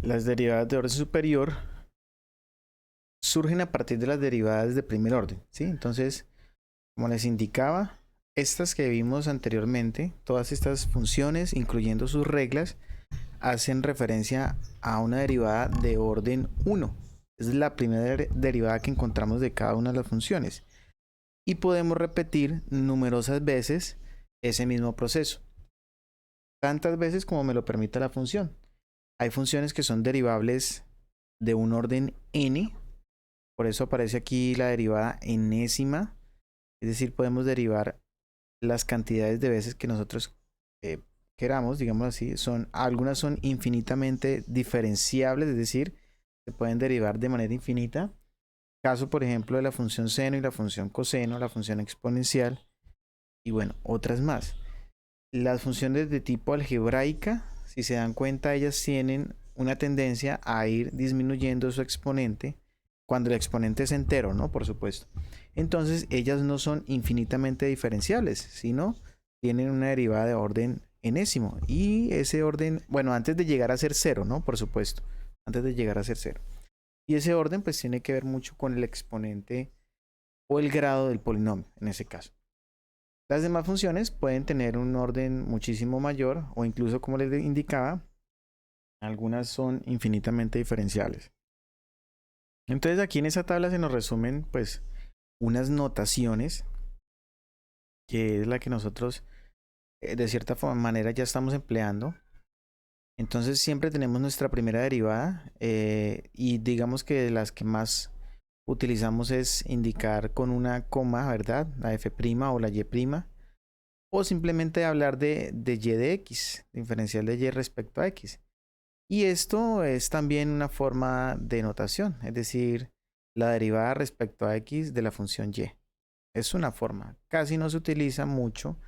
Las derivadas de orden superior surgen a partir de las derivadas de primer orden, ¿sí? Entonces, como les indicaba, estas que vimos anteriormente, todas estas funciones, incluyendo sus reglas, hacen referencia a una derivada de orden 1. Es la primera derivada que encontramos de cada una de las funciones. Y podemos repetir numerosas veces ese mismo proceso, tantas veces como me lo permita la función. Hay funciones que son derivables de un orden n, por eso aparece aquí la derivada enésima, es decir, podemos derivar las cantidades de veces que nosotros queramos, digamos así. Algunas son infinitamente diferenciables, es decir, se pueden derivar de manera infinita. Caso, por ejemplo, de la función seno y la función coseno, la función exponencial y bueno, otras más. Las funciones de tipo algebraica, si se dan cuenta, ellas tienen una tendencia a ir disminuyendo su exponente cuando el exponente es entero, ¿no? Por supuesto. Entonces, ellas no son infinitamente diferenciables, sino tienen una derivada de orden enésimo. Y ese orden, bueno, antes de llegar a ser cero, ¿no? Por supuesto, antes de llegar a ser cero. Y ese orden, pues, tiene que ver mucho con el exponente o el grado del polinomio, en ese caso. Las demás funciones pueden tener un orden muchísimo mayor o incluso, como les indicaba, algunas son infinitamente diferenciables. Entonces aquí en esa tabla se nos resumen pues unas notaciones que es la que nosotros de cierta manera ya estamos empleando. Entonces siempre tenemos nuestra primera derivada y digamos que las que más utilizamos es indicar con una coma, ¿verdad? La f' o la y'. O simplemente hablar de y de x, diferencial de y respecto a x. Y esto es también una forma de notación, es decir, la derivada respecto a x de la función y. Es una forma, casi no se utiliza mucho,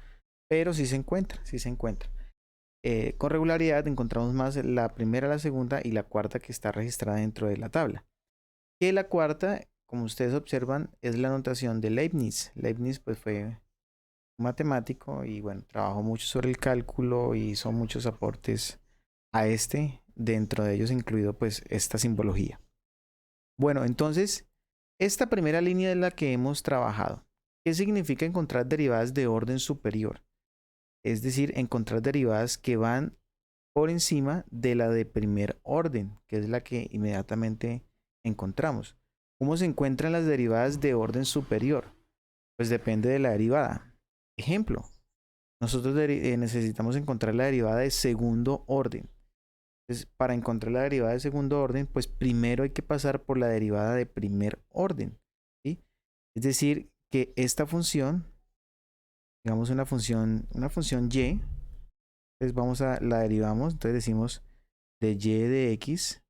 pero sí se encuentra, sí se encuentra. Con regularidad encontramos más la primera, la segunda y la cuarta que está registrada dentro de la tabla. Y la cuarta, como ustedes observan, es la notación de Leibniz. Leibniz pues fue matemático y bueno, trabajó mucho sobre el cálculo y hizo muchos aportes a dentro de ellos incluido pues esta simbología. Bueno, entonces, esta primera línea es la que hemos trabajado. ¿Qué significa encontrar derivadas de orden superior? Es decir, encontrar derivadas que van por encima de la de primer orden, que es la que inmediatamente encontramos. ¿Cómo se encuentran las derivadas de orden superior? Pues depende de la derivada. Ejemplo, nosotros necesitamos encontrar la derivada de segundo orden. Entonces, para encontrar la derivada de segundo orden, pues primero hay que pasar por la derivada de primer orden, ¿sí? Es decir, que esta función, digamos una función y, entonces la derivamos, entonces decimos de y de x,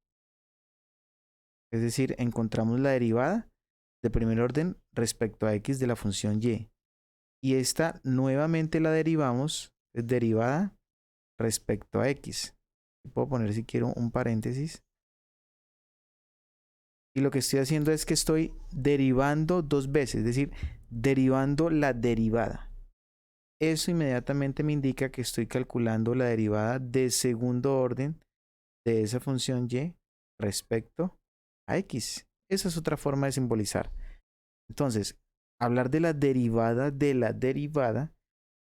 es decir, encontramos la derivada de primer orden respecto a x de la función y. Y esta nuevamente la derivamos, es derivada respecto a x. Puedo poner si quiero un paréntesis. Y lo que estoy haciendo es que estoy derivando dos veces, es decir, derivando la derivada. Eso inmediatamente me indica que estoy calculando la derivada de segundo orden de esa función y respecto a x. Esa es otra forma de simbolizar. Entonces, hablar de la derivada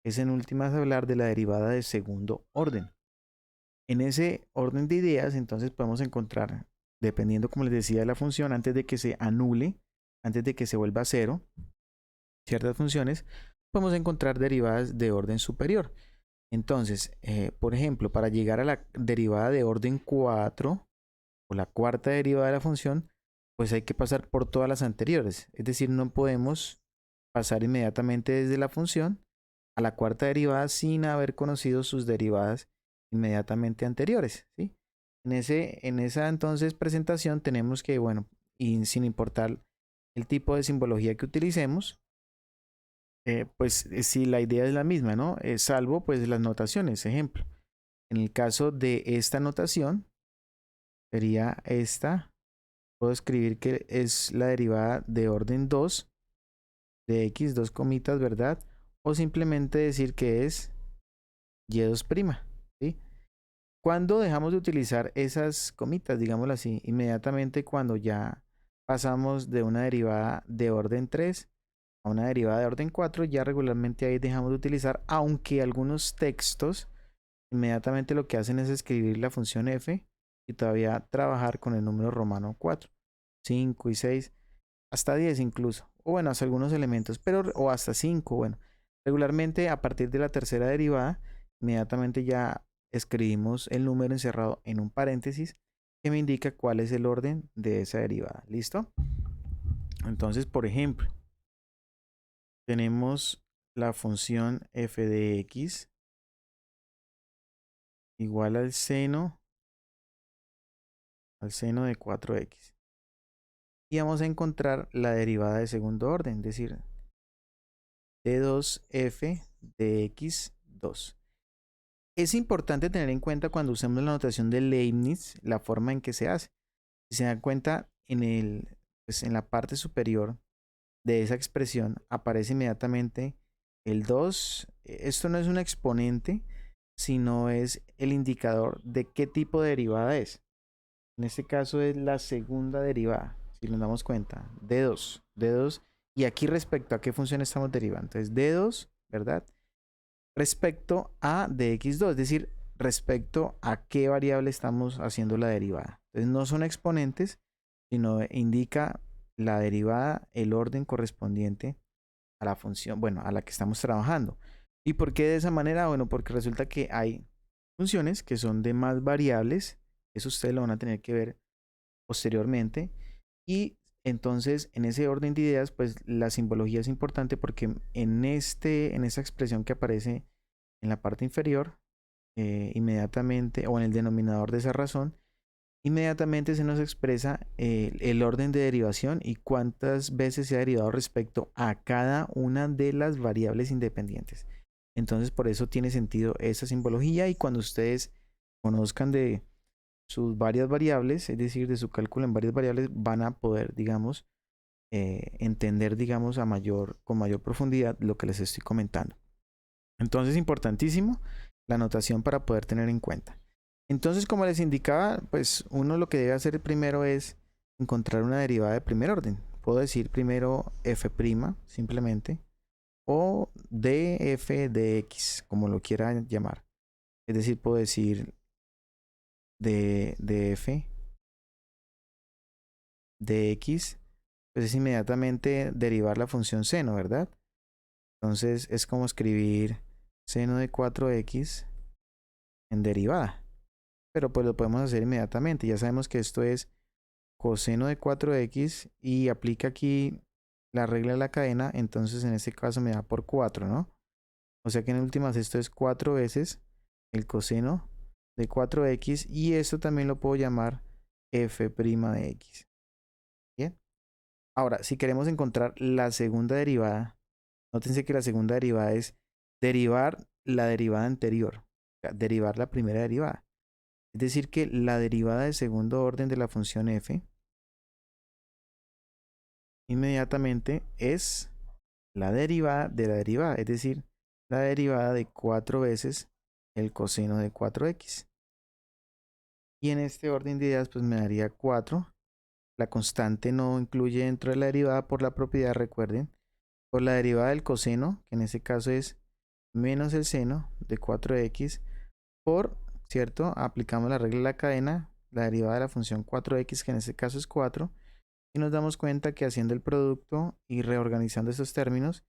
es en últimas hablar de la derivada de segundo orden. En ese orden de ideas, entonces podemos encontrar, dependiendo, como les decía, de la función, antes de que se anule, antes de que se vuelva a cero, ciertas funciones, podemos encontrar derivadas de orden superior. Entonces, por ejemplo, para llegar a la derivada de orden 4 o la cuarta derivada de la función, pues hay que pasar por todas las anteriores. Es decir, no podemos pasar inmediatamente desde la función a la cuarta derivada sin haber conocido sus derivadas inmediatamente anteriores, ¿sí? En esa entonces presentación tenemos que, bueno, y sin importar el tipo de simbología que utilicemos, pues si la idea es la misma, ¿no? Salvo pues las notaciones, ejemplo. En el caso de esta notación, sería esta, puedo escribir que es la derivada de orden 2 de x, dos comitas, ¿verdad? O simplemente decir que es y2', ¿sí? ¿Cuándo dejamos de utilizar esas comitas, digámoslo así? Inmediatamente cuando ya pasamos de una derivada de orden 3 a una derivada de orden 4, ya regularmente ahí dejamos de utilizar, aunque algunos textos inmediatamente lo que hacen es escribir la función f y todavía trabajar con el número romano 4, 5 y 6, hasta 10 incluso, o bueno, hasta algunos elementos, pero o hasta 5, bueno. Regularmente a partir de la tercera derivada, inmediatamente ya escribimos el número encerrado en un paréntesis que me indica cuál es el orden de esa derivada. ¿Listo? Entonces, por ejemplo, tenemos la función f de x igual al seno de 4x. Y vamos a encontrar la derivada de segundo orden, es decir, d2f de x2. Es importante tener en cuenta cuando usemos la notación de Leibniz la forma en que se hace. Si se dan cuenta, en la parte superior de esa expresión aparece inmediatamente el 2. Esto no es un exponente, sino es el indicador de qué tipo de derivada es. En este caso es la segunda derivada, si nos damos cuenta, d2. Y aquí respecto a qué función estamos derivando. Entonces d2, ¿verdad? Respecto a dx2, es decir, respecto a qué variable estamos haciendo la derivada. Entonces no son exponentes, sino indica la derivada, el orden correspondiente a la función, bueno, a la que estamos trabajando. ¿Y por qué de esa manera? Bueno, porque resulta que hay funciones que son de más variables, eso ustedes lo van a tener que ver posteriormente, y entonces en ese orden de ideas, pues la simbología es importante porque en esa expresión que aparece en la parte inferior, inmediatamente, o en el denominador de esa razón, inmediatamente se nos expresa el orden de derivación y cuántas veces se ha derivado respecto a cada una de las variables independientes. Entonces, por eso tiene sentido esa simbología, y cuando ustedes conozcan de sus varias variables, es decir, de su cálculo en varias variables, van a poder, digamos, entender, digamos, con mayor profundidad lo que les estoy comentando. Entonces, importantísimo la notación para poder tener en cuenta. Entonces, como les indicaba, pues uno lo que debe hacer primero es encontrar una derivada de primer orden. Puedo decir primero f' simplemente, o df de x, como lo quiera llamar. Es decir, puedo decir df de x, pues es inmediatamente derivar la función seno, ¿verdad? Entonces es como escribir seno de 4x en derivada. Pero pues lo podemos hacer inmediatamente. Ya sabemos que esto es coseno de 4x y aplica aquí la regla de la cadena. Entonces en este caso me da por 4, ¿no? O sea que en últimas esto es 4 veces el coseno de 4x, y esto también lo puedo llamar f' de x. Bien. Ahora, si queremos encontrar la segunda derivada, nótense que la segunda derivada es derivar la derivada anterior, o sea, derivar la primera derivada. Es decir, que la derivada de segundo orden de la función f inmediatamente es la derivada de la derivada, es decir, la derivada de 4 veces el coseno de 4x. Y en este orden de ideas, pues me daría 4. La constante no incluye dentro de la derivada por la propiedad, recuerden, por la derivada del coseno, que en este caso es menos el seno de 4x, por, ¿cierto? Aplicamos la regla de la cadena, la derivada de la función 4x, que en este caso es 4, y nos damos cuenta que haciendo el producto y reorganizando esos términos,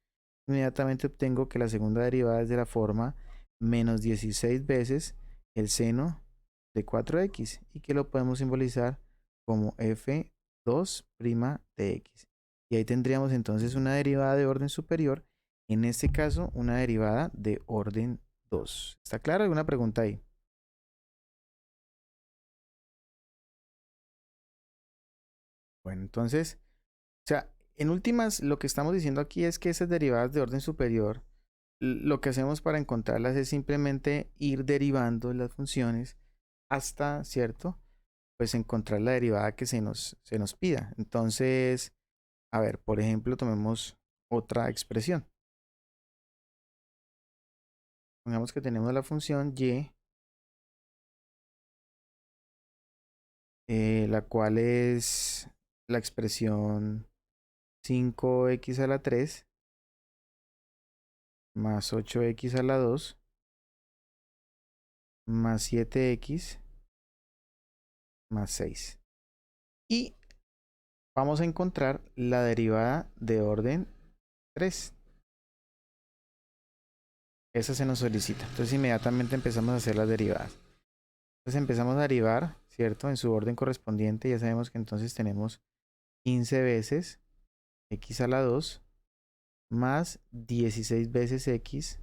inmediatamente obtengo que la segunda derivada es de la forma menos 16 veces el seno de 4x, y que lo podemos simbolizar como f2' de x. Y ahí tendríamos entonces una derivada de orden superior, en este caso una derivada de orden 2. ¿Está claro? ¿Alguna pregunta ahí? Bueno, entonces, o sea, en últimas, lo que estamos diciendo aquí es que esas derivadas de orden superior, lo que hacemos para encontrarlas es simplemente ir derivando las funciones hasta, ¿cierto? Pues encontrar la derivada que se nos pida. Entonces, a ver, por ejemplo, tomemos otra expresión. Pongamos que tenemos la función y la cual es la expresión 5x a la 3 más 8x a la 2 más 7x más 6. Y vamos a encontrar la derivada de orden 3. Esa se nos solicita. Entonces inmediatamente empezamos a hacer las derivadas. Entonces empezamos a derivar, ¿cierto? En su orden correspondiente. Ya sabemos que entonces tenemos 15 veces x a la 2 más 16 veces x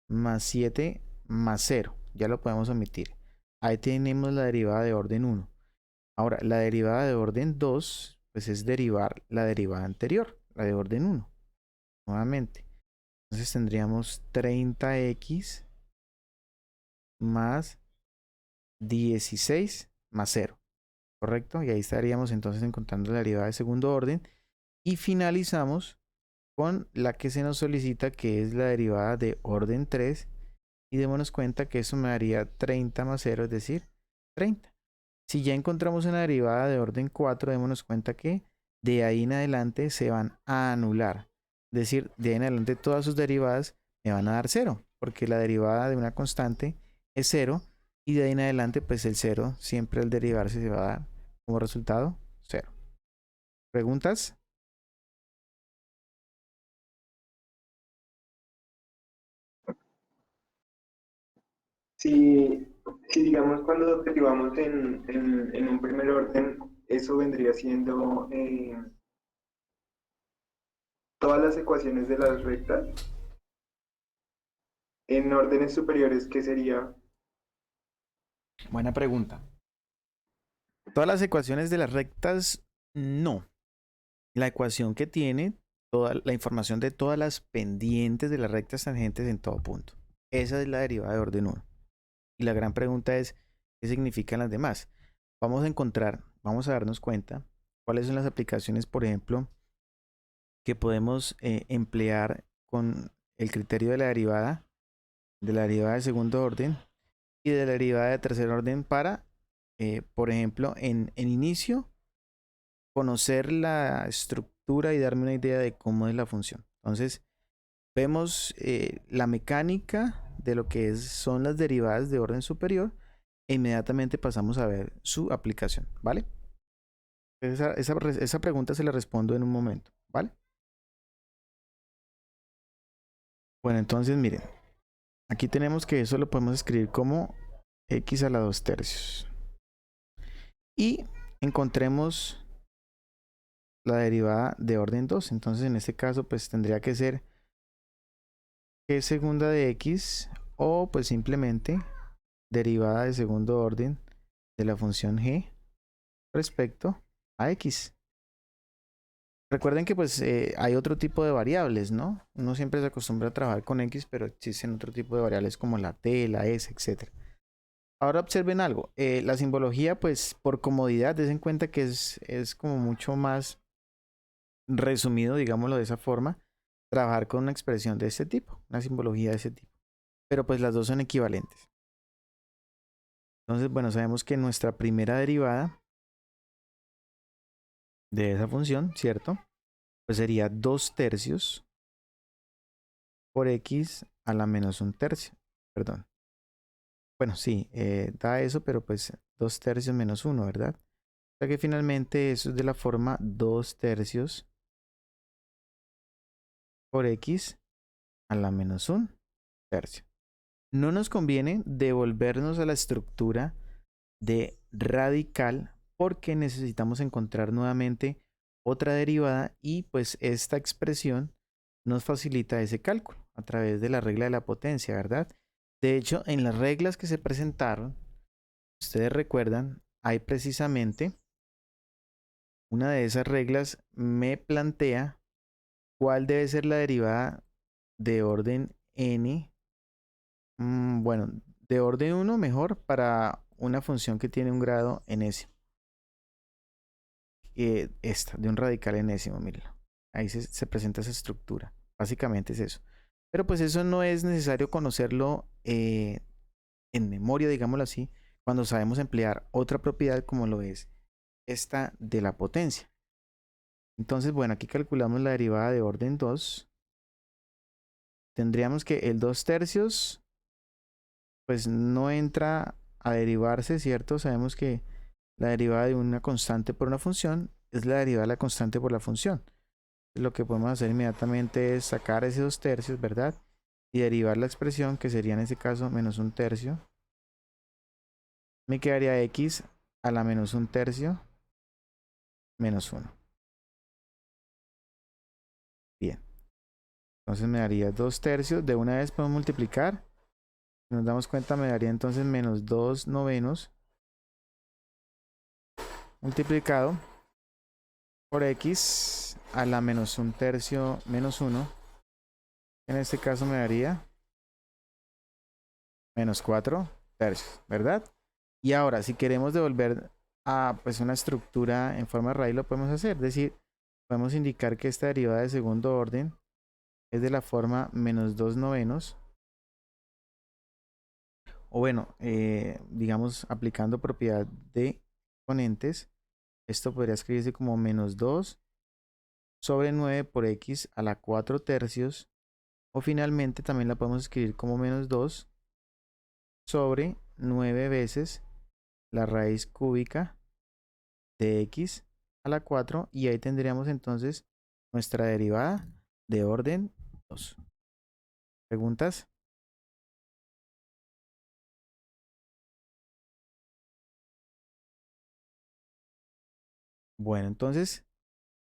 más 7 más 0. Ya lo podemos omitir. Ahí tenemos la derivada de orden 1. Ahora, la derivada de orden 2, pues es derivar la derivada anterior, la de orden 1. Nuevamente. Entonces tendríamos 30x más 16 más 0. ¿Correcto? Y ahí estaríamos entonces encontrando la derivada de segundo orden. Y finalizamos con la que se nos solicita, que es la derivada de orden 3. Y démonos cuenta que eso me daría 30 más 0, es decir, 30. Si ya encontramos una derivada de orden 4, démonos cuenta que de ahí en adelante se van a anular. Es decir, de ahí en adelante todas sus derivadas me van a dar 0, porque la derivada de una constante es 0, y de ahí en adelante pues el 0 siempre al derivarse se va a dar como resultado 0. ¿Preguntas? Si, si digamos cuando derivamos en un primer orden, eso vendría siendo todas las ecuaciones de las rectas. En órdenes superiores, ¿qué sería? Buena pregunta. Todas las ecuaciones de las rectas, no. La ecuación que tiene toda la información de todas las pendientes de las rectas tangentes en todo punto. Esa es la derivada de orden 1. Y la gran pregunta es, ¿qué significan las demás? Vamos a darnos cuenta cuáles son las aplicaciones, por ejemplo, que podemos emplear con el criterio de la derivada de segundo orden y de la derivada de tercer orden para, por ejemplo, en inicio, conocer la estructura y darme una idea de cómo es la función. Entonces, vemos la mecánica de lo que son las derivadas de orden superior e inmediatamente pasamos a ver su aplicación, ¿vale? Esa pregunta se la respondo en un momento, ¿vale? Bueno, entonces miren, aquí tenemos que eso lo podemos escribir como x a la 2 tercios. Y encontremos la derivada de orden 2. Entonces en este caso pues tendría que ser g segunda de x o pues simplemente derivada de segundo orden de la función g respecto a x. Recuerden que pues hay otro tipo de variables, ¿no? Uno siempre se acostumbra a trabajar con x, pero existen otro tipo de variables como la t, la s, etc. Ahora observen algo, la simbología pues por comodidad, den en cuenta que es como mucho más resumido, digámoslo de esa forma, trabajar con una expresión de este tipo, una simbología de ese tipo. Pero pues las dos son equivalentes. Entonces, bueno, sabemos que nuestra primera derivada de esa función, ¿cierto? Pues sería 2 tercios por x a la menos 1 tercio. Perdón. Bueno, sí, da eso, pero pues 2 tercios menos 1, ¿verdad? O sea que finalmente eso es de la forma 2 tercios por x a la menos 1 tercio. No nos conviene devolvernos a la estructura de radical porque necesitamos encontrar nuevamente otra derivada y pues esta expresión nos facilita ese cálculo a través de la regla de la potencia, ¿verdad? De hecho, en las reglas que se presentaron, ustedes recuerdan, hay precisamente una de esas reglas me plantea cuál debe ser la derivada de orden n, bueno, de orden 1 mejor para una función que tiene un grado enésimo. Esta, de un radical enésimo, mírenlo. Ahí se presenta esa estructura. Básicamente es eso. Pero pues eso no es necesario conocerlo en memoria, digámoslo así, cuando sabemos emplear otra propiedad como lo es esta de la potencia. Entonces, bueno, aquí calculamos la derivada de orden 2. Tendríamos que el 2/3 pues no entra a derivarse, ¿cierto? Sabemos que la derivada de una constante por una función es la derivada de la constante por la función. Lo que podemos hacer inmediatamente es sacar ese 2/3, ¿verdad? Y derivar la expresión, que sería en este caso menos 1/3. Me quedaría x a la menos 1/3 menos 1. Bien. Entonces me daría 2/3. De una vez podemos multiplicar. Si nos damos cuenta, me daría entonces menos 2/9 multiplicado por x a la menos 1/3 menos 1. En este caso me daría menos 4/3, ¿verdad? Y ahora, si queremos devolver a pues una estructura en forma de raíz, lo podemos hacer. Es decir, podemos indicar que esta derivada de segundo orden es de la forma menos 2/9. O bueno, digamos, aplicando propiedad de exponentes, esto podría escribirse como menos 2 sobre 9 por x a la 4/3. O finalmente también la podemos escribir como menos 2 sobre 9 veces la raíz cúbica de x a la 4. Y ahí tendríamos entonces nuestra derivada de orden 2. ¿Preguntas? Bueno, entonces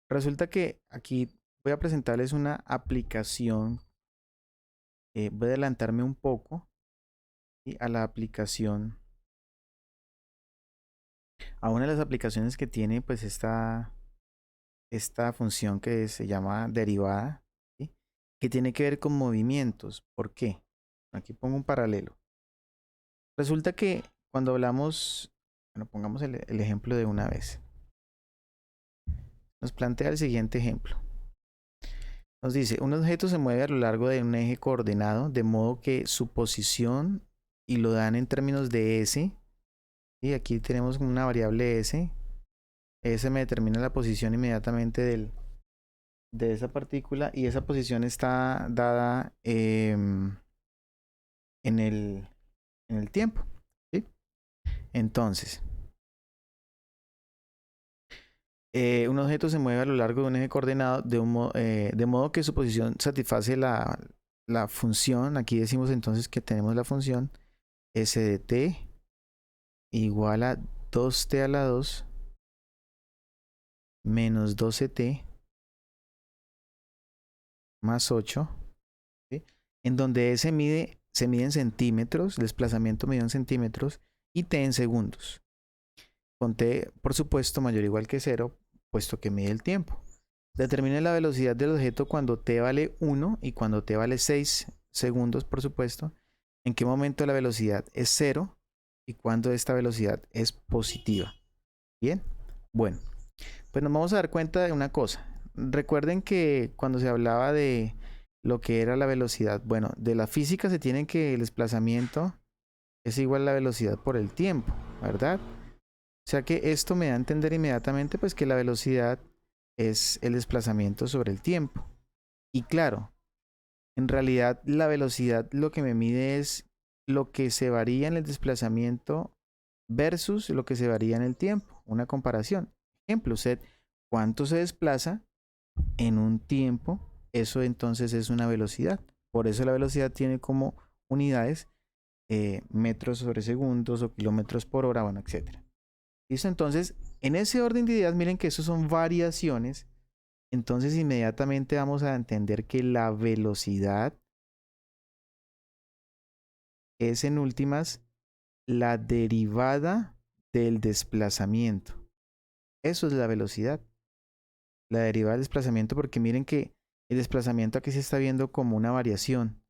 resulta que aquí voy a presentarles una aplicación. Voy a adelantarme un poco y a la aplicación, a una de las aplicaciones que tiene pues esta función que se llama derivada, ¿sí? Que tiene que ver con movimientos. ¿Por qué? Aquí pongo un paralelo. Resulta que cuando hablamos, bueno, pongamos el ejemplo de una vez. Nos plantea el siguiente ejemplo. Nos dice, un objeto se mueve a lo largo de un eje coordenado, de modo que su posición, y lo dan en términos de S, y aquí tenemos una variable S. S me determina la posición inmediatamente de esa partícula, y esa posición está dada en el tiempo, ¿sí? Entonces, un objeto se mueve a lo largo de un eje coordenado de modo que su posición satisface la función. Aquí decimos entonces que tenemos la función s de t igual a 2t a la 2 menos 12t más 8, ¿sí? En donde se mide en centímetros, desplazamiento medido en centímetros, y t en segundos. Con t, por supuesto, mayor o igual que 0, puesto que mide el tiempo. Determine la velocidad del objeto cuando t vale 1 y cuando t vale 6 segundos, por supuesto. En qué momento la velocidad es 0 y cuando esta velocidad es positiva. Bien, bueno, pues nos vamos a dar cuenta de una cosa. Recuerden que cuando se hablaba de lo que era la velocidad, bueno, de la física se tiene que el desplazamiento es igual a la velocidad por el tiempo, ¿verdad? O sea que esto me da a entender inmediatamente pues que la velocidad es el desplazamiento sobre el tiempo. Y claro, en realidad la velocidad lo que me mide es lo que se varía en el desplazamiento versus lo que se varía en el tiempo. Una comparación. Ejemplo, usted cuánto se desplaza en un tiempo, eso entonces es una velocidad. Por eso la velocidad tiene como unidades metros sobre segundos o kilómetros por hora, bueno, etc. ¿Listo? Entonces, en ese orden de ideas, miren que eso son variaciones. Entonces, inmediatamente vamos a entender que la velocidad es en últimas la derivada del desplazamiento. Eso es la velocidad. La derivada del desplazamiento, porque miren que el desplazamiento aquí se está viendo como una variación.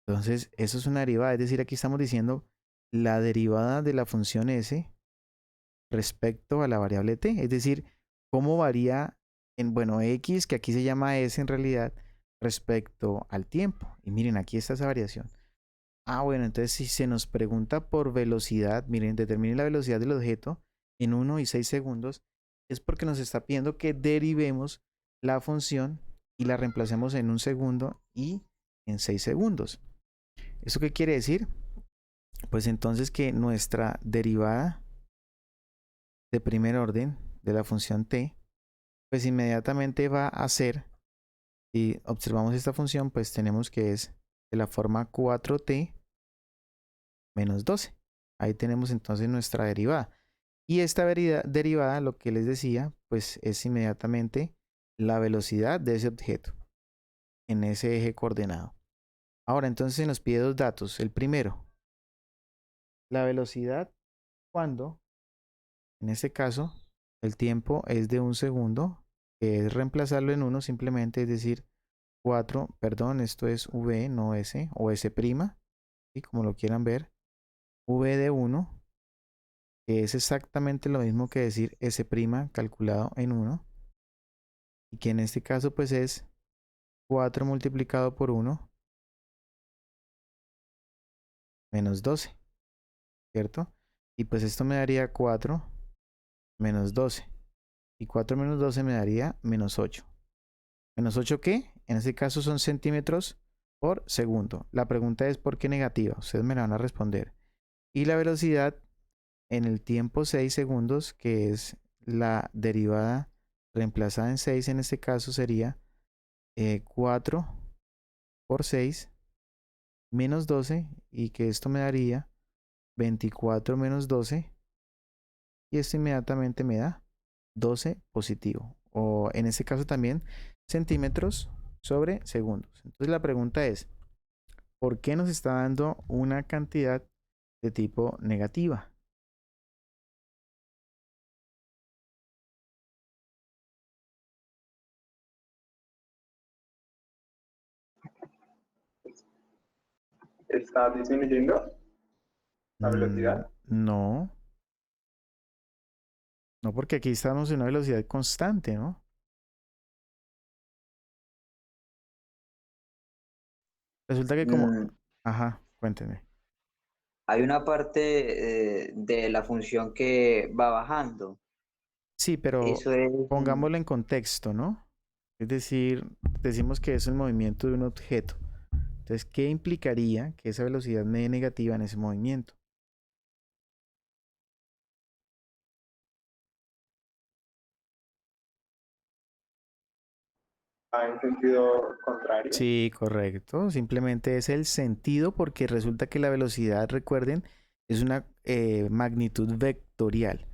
Entonces, eso es una derivada. Es decir, aquí estamos diciendo la derivada de la función s respecto a la variable t. Es decir, cómo varía en, bueno, x, que aquí se llama s en realidad, respecto al tiempo. Y miren, aquí está esa variación. Bueno, entonces si se nos pregunta por velocidad, miren, determine la velocidad del objeto en 1 y 6 segundos, es porque nos está pidiendo que derivemos la función y la reemplacemos en 1 segundo y en 6 segundos. ¿Eso qué quiere decir? Pues entonces que nuestra derivada de primer orden de la función t, pues inmediatamente va a ser, si observamos esta función, pues tenemos que es de la forma 4t menos 12. Ahí tenemos entonces nuestra derivada. Y esta derivada, lo que les decía, pues es inmediatamente la velocidad de ese objeto en ese eje coordenado. Ahora entonces se nos pide dos datos. El primero, la velocidad cuando, en este caso, el tiempo es de 1 segundo, que es reemplazarlo en 1 simplemente, es decir, 4, perdón, esto es v, no s, o s', ¿sí? Como lo quieran ver, v de 1, que es exactamente lo mismo que decir s' calculado en 1, y que en este caso pues es 4 multiplicado por 1 menos 12, ¿cierto? Y pues esto me daría 4 menos 12, y 4 menos 12 me daría menos 8. ¿Menos 8 qué? En este caso son centímetros por segundo. La pregunta es ¿por qué negativa? Ustedes me la van a responder. Y la velocidad en el tiempo 6 segundos, que es la derivada reemplazada en 6, en este caso sería 4 por 6 menos 12, y que esto me daría 24 menos 12, y esto inmediatamente me da 12 positivo, o en este caso también centímetros sobre segundos. Entonces la pregunta es, ¿por qué nos está dando una cantidad de tipo negativa? ¿Está disminuyendo la velocidad? No, no, porque aquí estamos en una velocidad constante, ¿no? Resulta que como, Mm, ajá, cuéntenme. Hay una parte de la función que va bajando. Sí, pero Eso es, pongámoslo en contexto, ¿no? Es decir, decimos que es el movimiento de un objeto. Entonces, ¿qué implicaría que esa velocidad me dé negativa en ese movimiento? ¿Va en sentido contrario? Sí, correcto. Simplemente es el sentido porque resulta que la velocidad, recuerden, es una magnitud vectorial.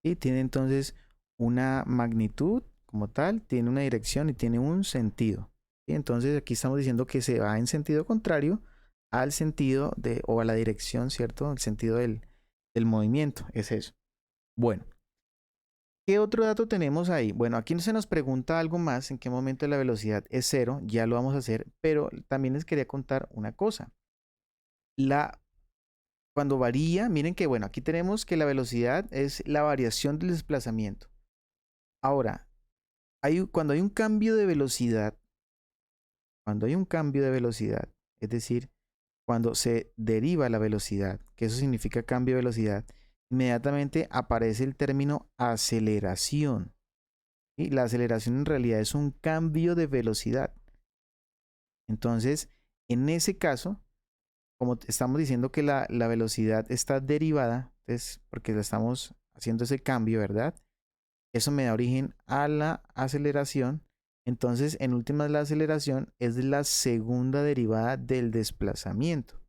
Y tiene entonces una magnitud como tal, tiene una dirección y tiene un sentido. Y entonces aquí estamos diciendo que se va en sentido contrario al sentido de, o a la dirección, ¿cierto? El sentido del movimiento, es eso. Bueno, ¿qué otro dato tenemos ahí? Bueno, aquí se nos pregunta algo más, en qué momento la velocidad es cero, ya lo vamos a hacer, pero también les quería contar una cosa. La, cuando varía, miren que, bueno, aquí tenemos que la velocidad es la variación del desplazamiento. Ahora, cuando hay un cambio de velocidad, es decir, cuando se deriva la velocidad, que eso significa cambio de velocidad, inmediatamente aparece el término aceleración. Y la aceleración en realidad es un cambio de velocidad. Entonces, en ese caso, como estamos diciendo que la velocidad está derivada, es porque le estamos haciendo ese cambio, ¿verdad? Eso me da origen a la aceleración. Entonces, en últimas, la aceleración es la segunda derivada del desplazamiento.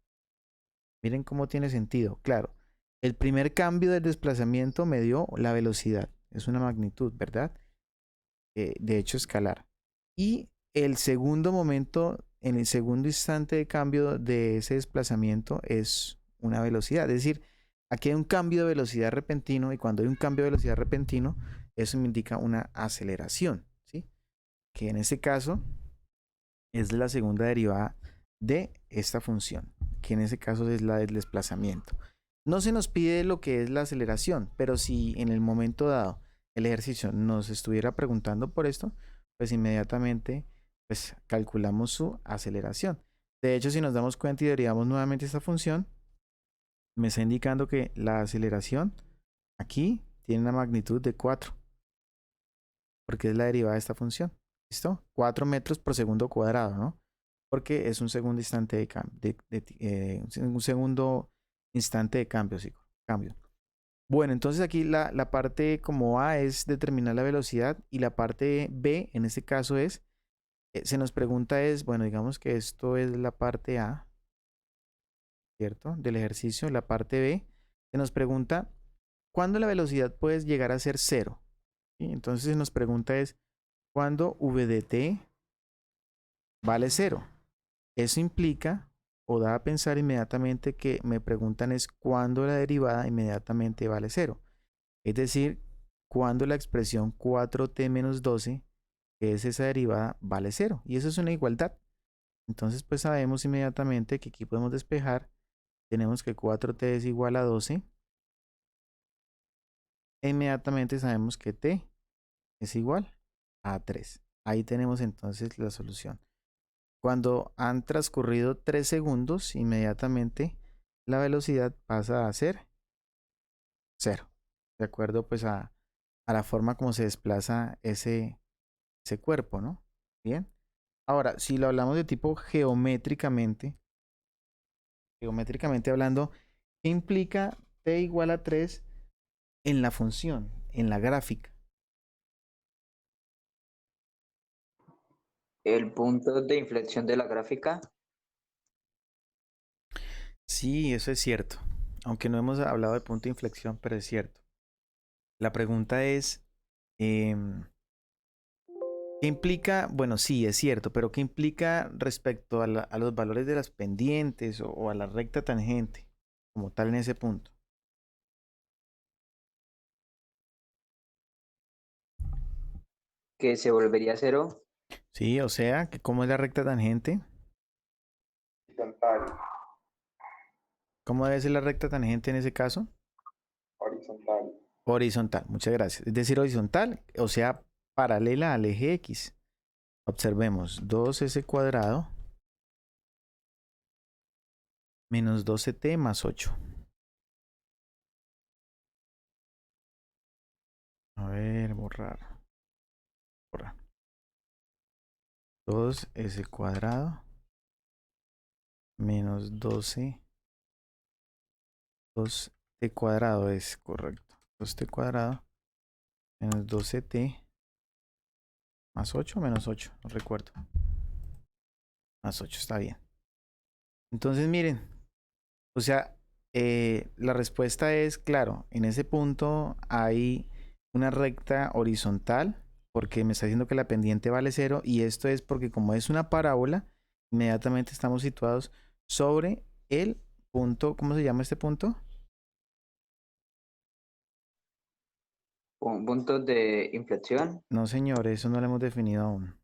Miren cómo tiene sentido. Claro, el primer cambio del desplazamiento me dio la velocidad. Es una magnitud, ¿verdad? De hecho, escalar. Y el segundo momento, en el segundo instante de cambio de ese desplazamiento es una velocidad. Es decir, aquí hay un cambio de velocidad repentino y cuando hay un cambio de velocidad repentino, eso me indica una aceleración, ¿sí? Que en este caso es la segunda derivada de esta función, que en este caso es la del desplazamiento. No se nos pide lo que es la aceleración, pero si en el momento dado el ejercicio nos estuviera preguntando por esto, pues inmediatamente pues calculamos su aceleración. De hecho, si nos damos cuenta y derivamos nuevamente esta función, me está indicando que la aceleración aquí tiene una magnitud de 4, porque es la derivada de esta función. ¿Listo? 4 metros por segundo cuadrado, ¿no? Porque es un segundo instante de cambio, un segundo instante de cambio, sí, cambio. Bueno, entonces aquí la parte como A es determinar la velocidad y la parte B, en este caso es, se nos pregunta es, bueno, digamos que esto es la parte A, ¿cierto? Del ejercicio, la parte B, se nos pregunta, ¿cuándo la velocidad puede llegar a ser 0? ¿Sí? Entonces se nos pregunta es, ¿cuándo v de t vale 0? Eso implica o da a pensar inmediatamente que me preguntan es cuándo la derivada inmediatamente vale 0. Es decir, cuándo la expresión 4t menos 12, que es esa derivada, vale 0. Y eso es una igualdad. Entonces pues sabemos inmediatamente que aquí podemos despejar. Tenemos que 4t es igual a 12. E inmediatamente sabemos que t es igual a 3. Ahí tenemos entonces la solución. Cuando han transcurrido 3 segundos, inmediatamente la velocidad pasa a ser 0. De acuerdo pues a la forma como se desplaza ese cuerpo, ¿no? Bien. Ahora, si lo hablamos de tipo geométricamente hablando, ¿qué implica t igual a 3 en la función, en la gráfica? El punto de inflexión de la gráfica. Sí, eso es cierto. Aunque no hemos hablado de punto de inflexión, pero es cierto. La pregunta es, em, ¿qué implica? Bueno, sí, es cierto, pero ¿qué implica respecto a los valores de las pendientes o a la recta tangente como tal en ese punto? Que se volvería a 0. Sí, o sea, que ¿cómo es la recta tangente? Horizontal, ¿Cómo debe ser la recta tangente en ese caso? horizontal. Horizontal, muchas gracias. Es decir, horizontal, o sea, paralela al eje X. Observemos 2s cuadrado menos 12t más 8. A ver, borrar. 2s cuadrado menos 12. 2t cuadrado es correcto. 2t cuadrado menos 12t más 8 menos 8. No recuerdo. Más 8 está bien. Entonces miren. O sea, la respuesta es, claro, en ese punto hay una recta horizontal porque me está diciendo que la pendiente vale 0 y esto es porque como es una parábola, inmediatamente estamos situados sobre el punto, ¿cómo se llama este punto? Puntos de inflexión. No, señor, eso no lo hemos definido aún.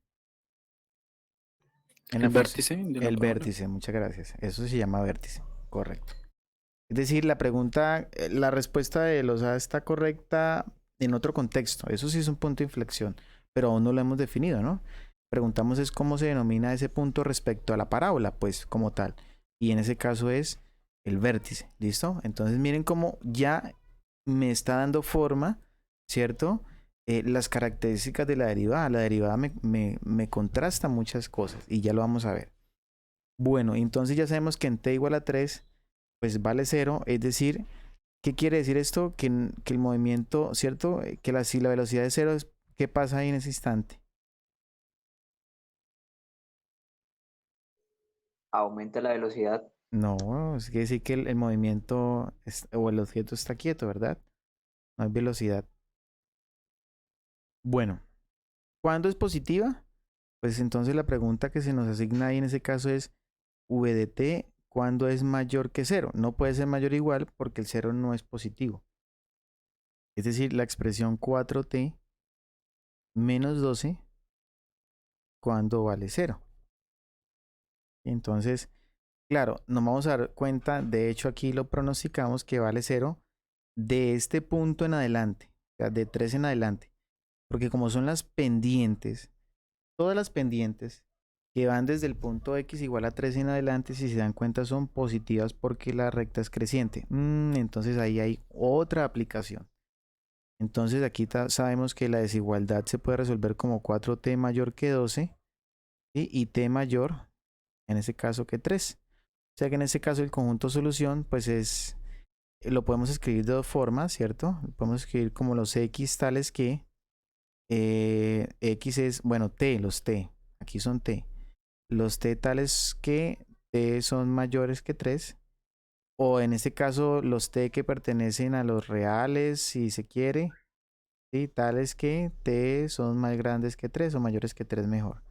En El la función, vértice de la el parábola. vértice, muchas gracias. Eso se llama vértice, correcto. Es decir, la pregunta, la respuesta de Lozada está correcta en otro contexto. Eso sí es un punto de inflexión, pero aún no lo hemos definido, ¿no? Preguntamos es cómo se denomina ese punto respecto a la parábola, pues como tal. Y en ese caso es el vértice, ¿listo? Entonces miren cómo ya me está dando forma, ¿cierto? Las características de la derivada. La derivada me contrasta muchas cosas y ya lo vamos a ver. Bueno, entonces ya sabemos que en t igual a 3 pues vale 0, es decir, ¿qué quiere decir esto? Que el movimiento, ¿cierto? Que si la velocidad es 0, ¿qué pasa ahí en ese instante? Aumenta la velocidad. No, es quiere decir que el movimiento o el objeto está quieto, ¿verdad? No hay velocidad. Bueno, ¿cuándo es positiva? Pues entonces la pregunta que se nos asigna ahí en ese caso es v de t, ¿cuándo es mayor que 0? No puede ser mayor o igual porque el 0 no es positivo. Es decir, la expresión 4t menos 12 cuando vale 0. Entonces, claro, nos vamos a dar cuenta, de hecho aquí lo pronosticamos que vale 0 de este punto en adelante, o sea, de 3 en adelante. Porque como son las pendientes, todas las pendientes que van desde el punto X igual a 3 en adelante, si se dan cuenta son positivas porque la recta es creciente. Entonces ahí hay otra aplicación. Entonces aquí sabemos que la desigualdad se puede resolver como 4t mayor que 12, ¿sí? Y t mayor, en ese caso, que 3. O sea que en ese caso el conjunto solución pues lo podemos escribir de dos formas, ¿cierto? Lo podemos escribir como los x tales que x es, bueno, t, los t, aquí son t. Los t tales que t son mayores que 3, o en este caso los t que pertenecen a los reales, si se quiere, ¿sí? Tales que t son más grandes que 3 o mayores que 3 mejor.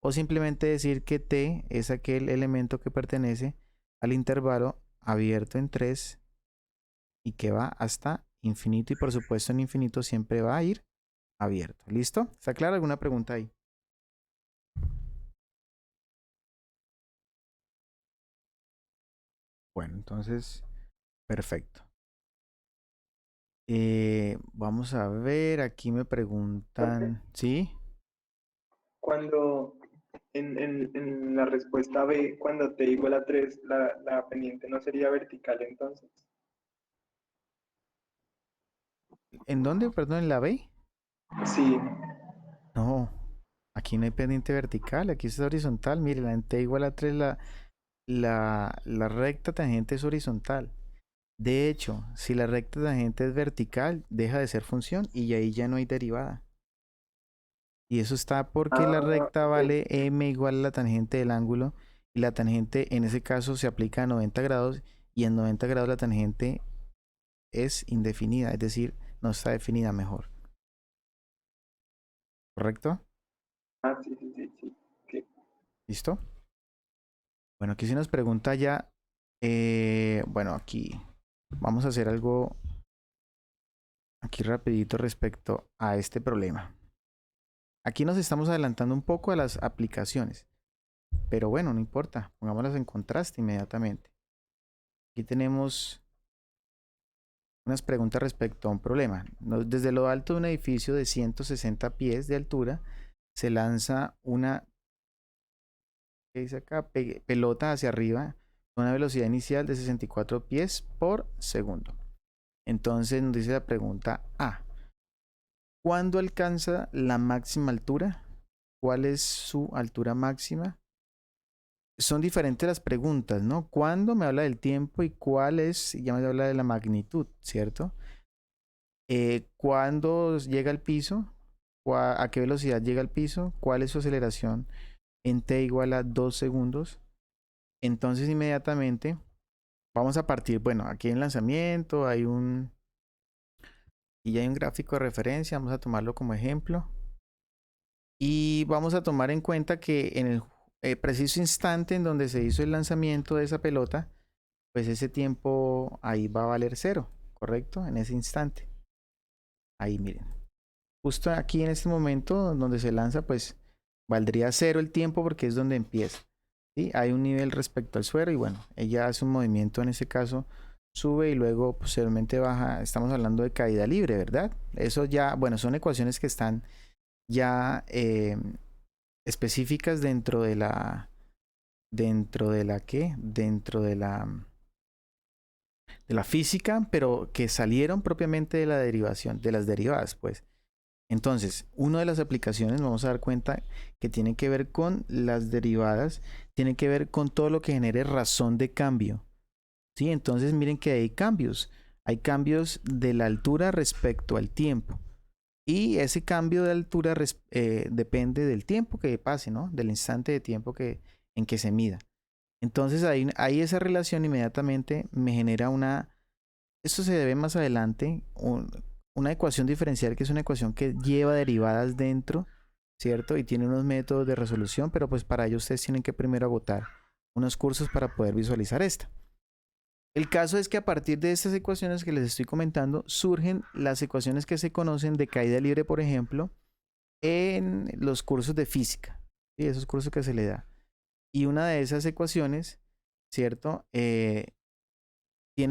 O simplemente decir que t es aquel elemento que pertenece al intervalo abierto en 3 y que va hasta infinito, y por supuesto en infinito siempre va a ir abierto. ¿Listo? ¿Está clara alguna pregunta ahí? Bueno, entonces, perfecto. Vamos a ver, aquí me Profe, preguntan, ¿sí? cuando en la respuesta B, cuando t igual a 3, la pendiente no sería vertical entonces. ¿En dónde? Perdón, ¿en la B? Sí. No, aquí no hay pendiente vertical, aquí es horizontal. Mire, la en t igual a 3, la recta tangente es horizontal. De hecho, si la recta tangente es vertical, deja de ser función y ahí ya no hay derivada. Y eso está porque la Ah, recta ok. vale m igual a la tangente del ángulo, y la tangente en ese caso se aplica a 90 grados, y en 90 grados la tangente es indefinida, es decir, no está definida mejor. ¿Correcto? Ah, sí, sí, sí, sí. Ok. ¿Listo? Bueno, aquí se nos pregunta ya, bueno, aquí vamos a hacer algo aquí rapidito respecto a este problema. Aquí nos estamos adelantando un poco a las aplicaciones, pero bueno, no importa, pongámoslas en contraste inmediatamente. Aquí tenemos unas preguntas respecto a un problema. Desde lo alto de un edificio de 160 pies de altura se lanza una, ¿qué dice acá? Pelota hacia arriba con una velocidad inicial de 64 pies por segundo. Entonces nos dice la pregunta A: ¿cuándo alcanza la máxima altura? ¿Cuál es su altura máxima? Son diferentes las preguntas, ¿no? ¿Cuándo? Me habla del tiempo, y cuál es, ya me habla de la magnitud, ¿cierto? ¿Cuándo llega al piso? ¿A qué velocidad llega al piso? ¿Cuál es su aceleración en t igual a 2 segundos? Entonces inmediatamente vamos a partir, bueno, aquí hay un lanzamiento, y ya hay un gráfico de referencia, vamos a tomarlo como ejemplo. Y vamos a tomar en cuenta que en el preciso instante en donde se hizo el lanzamiento de esa pelota, pues ese tiempo ahí va a valer 0, ¿correcto? En ese instante. Ahí miren. Justo aquí en este momento donde se lanza, pues valdría 0 el tiempo porque es donde empieza. ¿Sí? Hay un nivel respecto al suelo y bueno, ella hace un movimiento, en ese caso sube y luego posteriormente baja. Estamos hablando de caída libre, ¿verdad? Eso ya, bueno, son ecuaciones que están ya específicas dentro de la física, pero que salieron propiamente de la derivación, de las derivadas, pues. Entonces, una de las aplicaciones, vamos a dar cuenta que tiene que ver con las derivadas, tiene que ver con todo lo que genere razón de cambio. ¿Sí? Entonces, miren que hay cambios de la altura respecto al tiempo. Y ese cambio de altura depende del tiempo que pase, ¿no? Del instante de tiempo en que se mida. Entonces ahí esa relación inmediatamente me genera esto se debe más adelante, una ecuación diferencial, que es una ecuación que lleva derivadas dentro, ¿cierto? Y tiene unos métodos de resolución, pero pues para ello ustedes tienen que primero agotar unos cursos para poder visualizar esta. El caso es que a partir de estas ecuaciones que les estoy comentando, surgen las ecuaciones que se conocen de caída libre, por ejemplo, en los cursos de física, ¿sí? Esos cursos que se le da. Y una de esas ecuaciones, ¿cierto? Tiene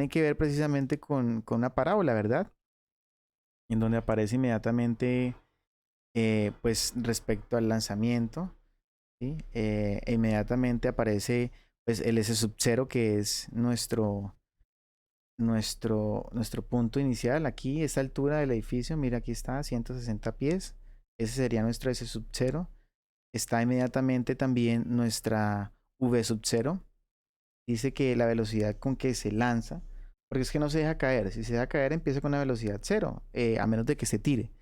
que ver precisamente con una parábola, ¿verdad? En donde aparece inmediatamente, pues respecto al lanzamiento, ¿sí? E inmediatamente aparece pues el S sub 0 que es nuestro punto inicial. Aquí, esta altura del edificio, mira, aquí está, 160 pies. Ese sería nuestro S sub 0. Está inmediatamente también nuestra V sub 0. Dice que la velocidad con que se lanza, porque es que no se deja caer. Si se deja caer, empieza con una velocidad 0, a menos de que se tire.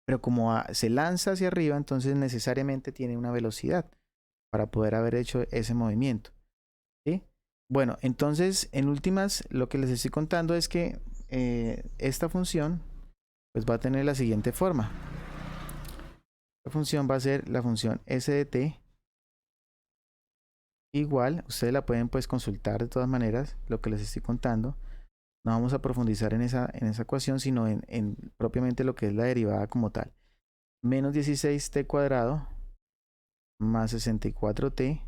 Pero como se lanza hacia arriba, entonces necesariamente tiene una velocidad para poder haber hecho ese movimiento. ¿Sí? Bueno, entonces, en últimas, lo que les estoy contando es que esta función pues va a tener la siguiente forma. La función va a ser la función s de t igual, ustedes la pueden pues consultar de todas maneras, lo que les estoy contando. No vamos a profundizar en esa ecuación, sino en propiamente lo que es la derivada como tal. Menos 16t cuadrado más 64t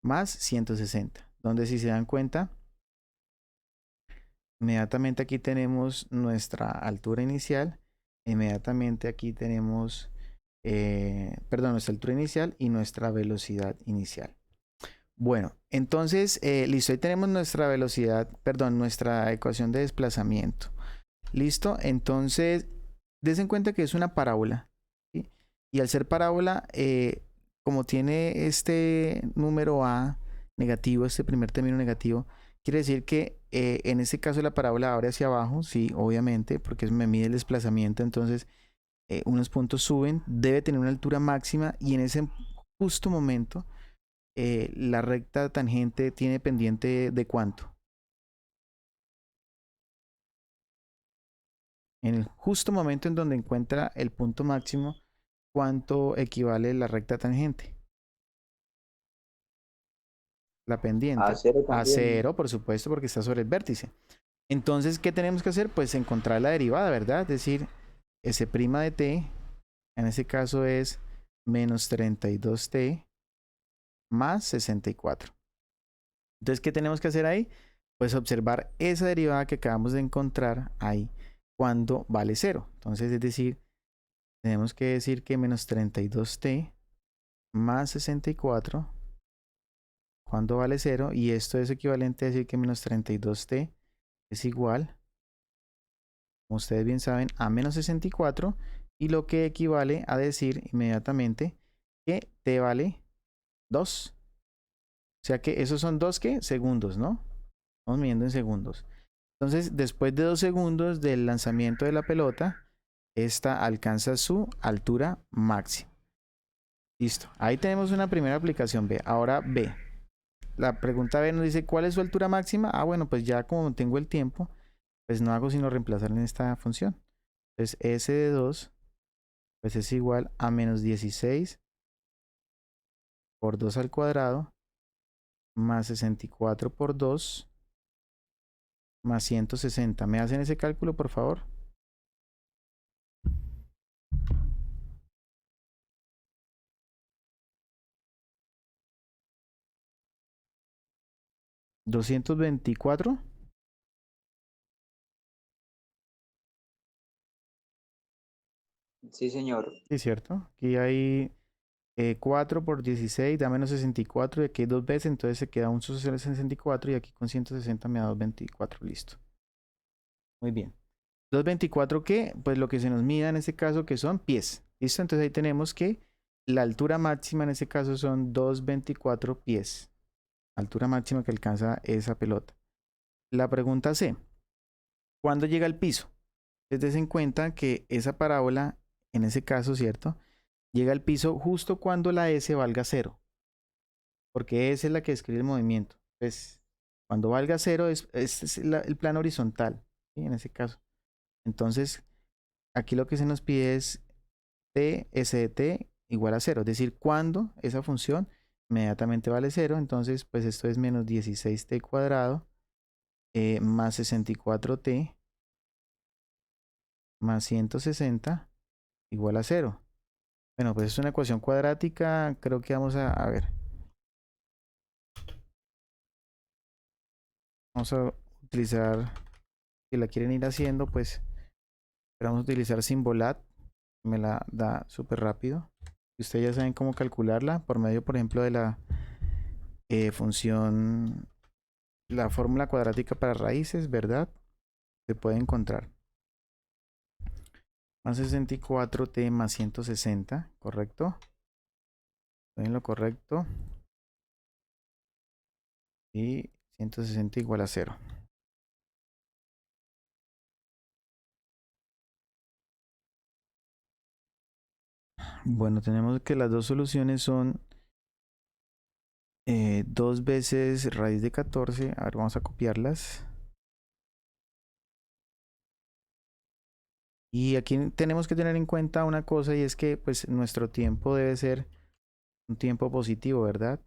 más 160. Donde, si se dan cuenta, inmediatamente aquí tenemos nuestra altura inicial. Inmediatamente aquí tenemos, nuestra altura inicial y nuestra velocidad inicial. Bueno, entonces, listo, ahí tenemos nuestra velocidad, nuestra ecuación de desplazamiento. Listo, entonces, des en cuenta que es una parábola, ¿sí? Y al ser parábola, como tiene este número a negativo, este primer término negativo, quiere decir que en este caso la parábola abre hacia abajo, sí, obviamente, porque me mide el desplazamiento, entonces unos puntos suben, debe tener una altura máxima y en ese justo momento la recta tangente tiene pendiente de cuánto. En el justo momento en donde encuentra el punto máximo, ¿cuánto equivale la recta tangente? La pendiente. A cero A también. 0, por supuesto, porque está sobre el vértice. Entonces, ¿qué tenemos que hacer? Pues encontrar la derivada, ¿verdad? Es decir, S' de t, en ese caso es menos 32t más 64. Entonces, ¿qué tenemos que hacer ahí? Pues observar esa derivada que acabamos de encontrar ahí cuando vale 0. Entonces, es decir, tenemos que decir que menos 32t más 64 cuando vale 0, y esto es equivalente a decir que menos 32t es igual, como ustedes bien saben, a menos 64, y lo que equivale a decir inmediatamente que t vale 2. O sea que esos son 2 ¿qué? Segundos, ¿no? Estamos midiendo en segundos. Entonces, después de 2 segundos del lanzamiento de la pelota, esta alcanza su altura máxima. Listo. Ahí tenemos una primera aplicación B. Ahora B. La pregunta B nos dice, ¿cuál es su altura máxima? Ah, bueno, pues ya como tengo el tiempo, pues no hago sino reemplazar en esta función. Entonces, S de 2, pues es igual a menos 16 por 2 al cuadrado, más 64 por 2, más 160. ¿Me hacen ese cálculo, por favor? 224. Sí, señor. Sí, cierto. Aquí hay 4 por 16 da menos 64, y aquí hay 2 veces, entonces se queda un social 64, y aquí con 160 me da 224. Listo. Muy bien. 224, ¿qué? Pues lo que se nos mida en este caso, que son pies. ¿Listo? Entonces ahí tenemos que la altura máxima en este caso son 224 pies. Altura máxima que alcanza esa pelota. La pregunta C. ¿Cuándo llega al piso? Entonces den en cuenta que esa parábola, en ese caso, ¿cierto? Llega al piso justo cuando la S valga 0. Porque S es la que describe el movimiento. Entonces, cuando valga 0 es el plano horizontal, ¿sí? En ese caso. Entonces, aquí lo que se nos pide es t, s de t igual a 0. Es decir, cuando esa función inmediatamente vale 0. Entonces, pues esto es menos 16t cuadrado más 64t más 160 igual a 0. Bueno, pues es una ecuación cuadrática. Creo que vamos a ver. Vamos a utilizar, si la quieren ir haciendo, pues vamos a utilizar Symbolat. Me la da súper rápido. Ustedes ya saben cómo calcularla por medio, por ejemplo, de la función, la fórmula cuadrática para raíces, ¿verdad? Se puede encontrar. Más 64t más 160, ¿correcto? ¿Estoy en lo correcto? Y 160 igual a 0. Bueno, tenemos que las dos soluciones son 2 veces raíz de 14. A ver, vamos a copiarlas. Y aquí tenemos que tener en cuenta una cosa, y es que pues nuestro tiempo debe ser un tiempo positivo, ¿verdad?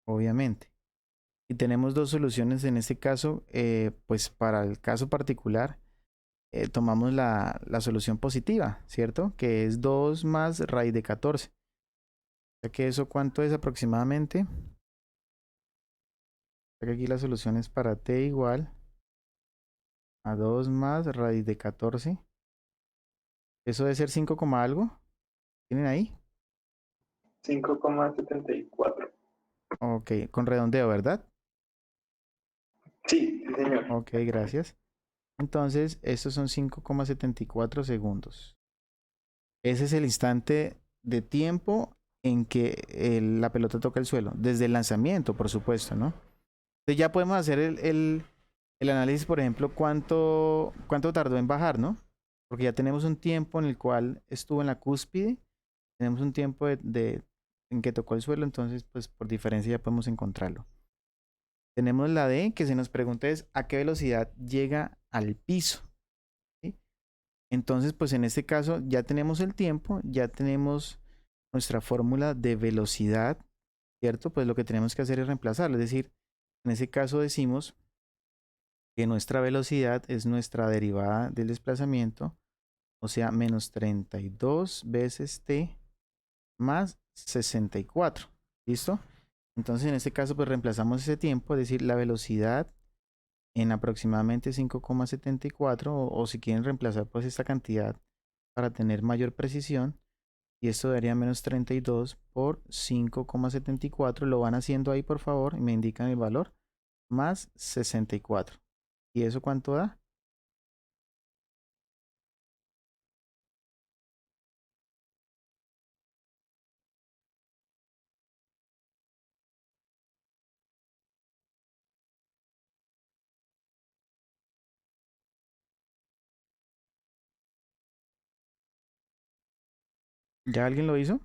Obviamente. Y tenemos dos soluciones en este caso. Pues para el caso particular tomamos la solución positiva, ¿cierto? Que es 2 más raíz de 14. O sea que eso, ¿cuánto es aproximadamente? O sea que aquí la solución es para t igual a 2 más raíz de 14. Eso debe ser 5, algo. ¿Tienen ahí? 5,74. Ok, con redondeo, ¿verdad? Sí, sí, señor. Ok, gracias. Entonces, estos son 5,74 segundos. Ese es el instante de tiempo en que la pelota toca el suelo. Desde el lanzamiento, por supuesto, ¿no? Entonces ya podemos hacer el análisis, por ejemplo, cuánto tardó en bajar, ¿no? Porque ya tenemos un tiempo en el cual estuvo en la cúspide. Tenemos un tiempo en que tocó el suelo, entonces, pues por diferencia ya podemos encontrarlo. Tenemos la D, que se nos pregunta es a qué velocidad llega al piso. ¿Sí? Entonces, pues en este caso ya tenemos el tiempo, ya tenemos nuestra fórmula de velocidad, ¿cierto? Pues lo que tenemos que hacer es reemplazarlo. Es decir, en ese caso decimos que nuestra velocidad es nuestra derivada del desplazamiento, o sea, menos 32 veces t más 64. ¿Listo? Entonces, en este caso, pues reemplazamos ese tiempo, es decir, la velocidad en aproximadamente 5,74 o si quieren reemplazar pues esta cantidad para tener mayor precisión, y esto daría menos 32 por 5,74. Lo van haciendo ahí, por favor, y me indican el valor, más 64. ¿Y eso cuánto da? ¿Ya alguien lo hizo?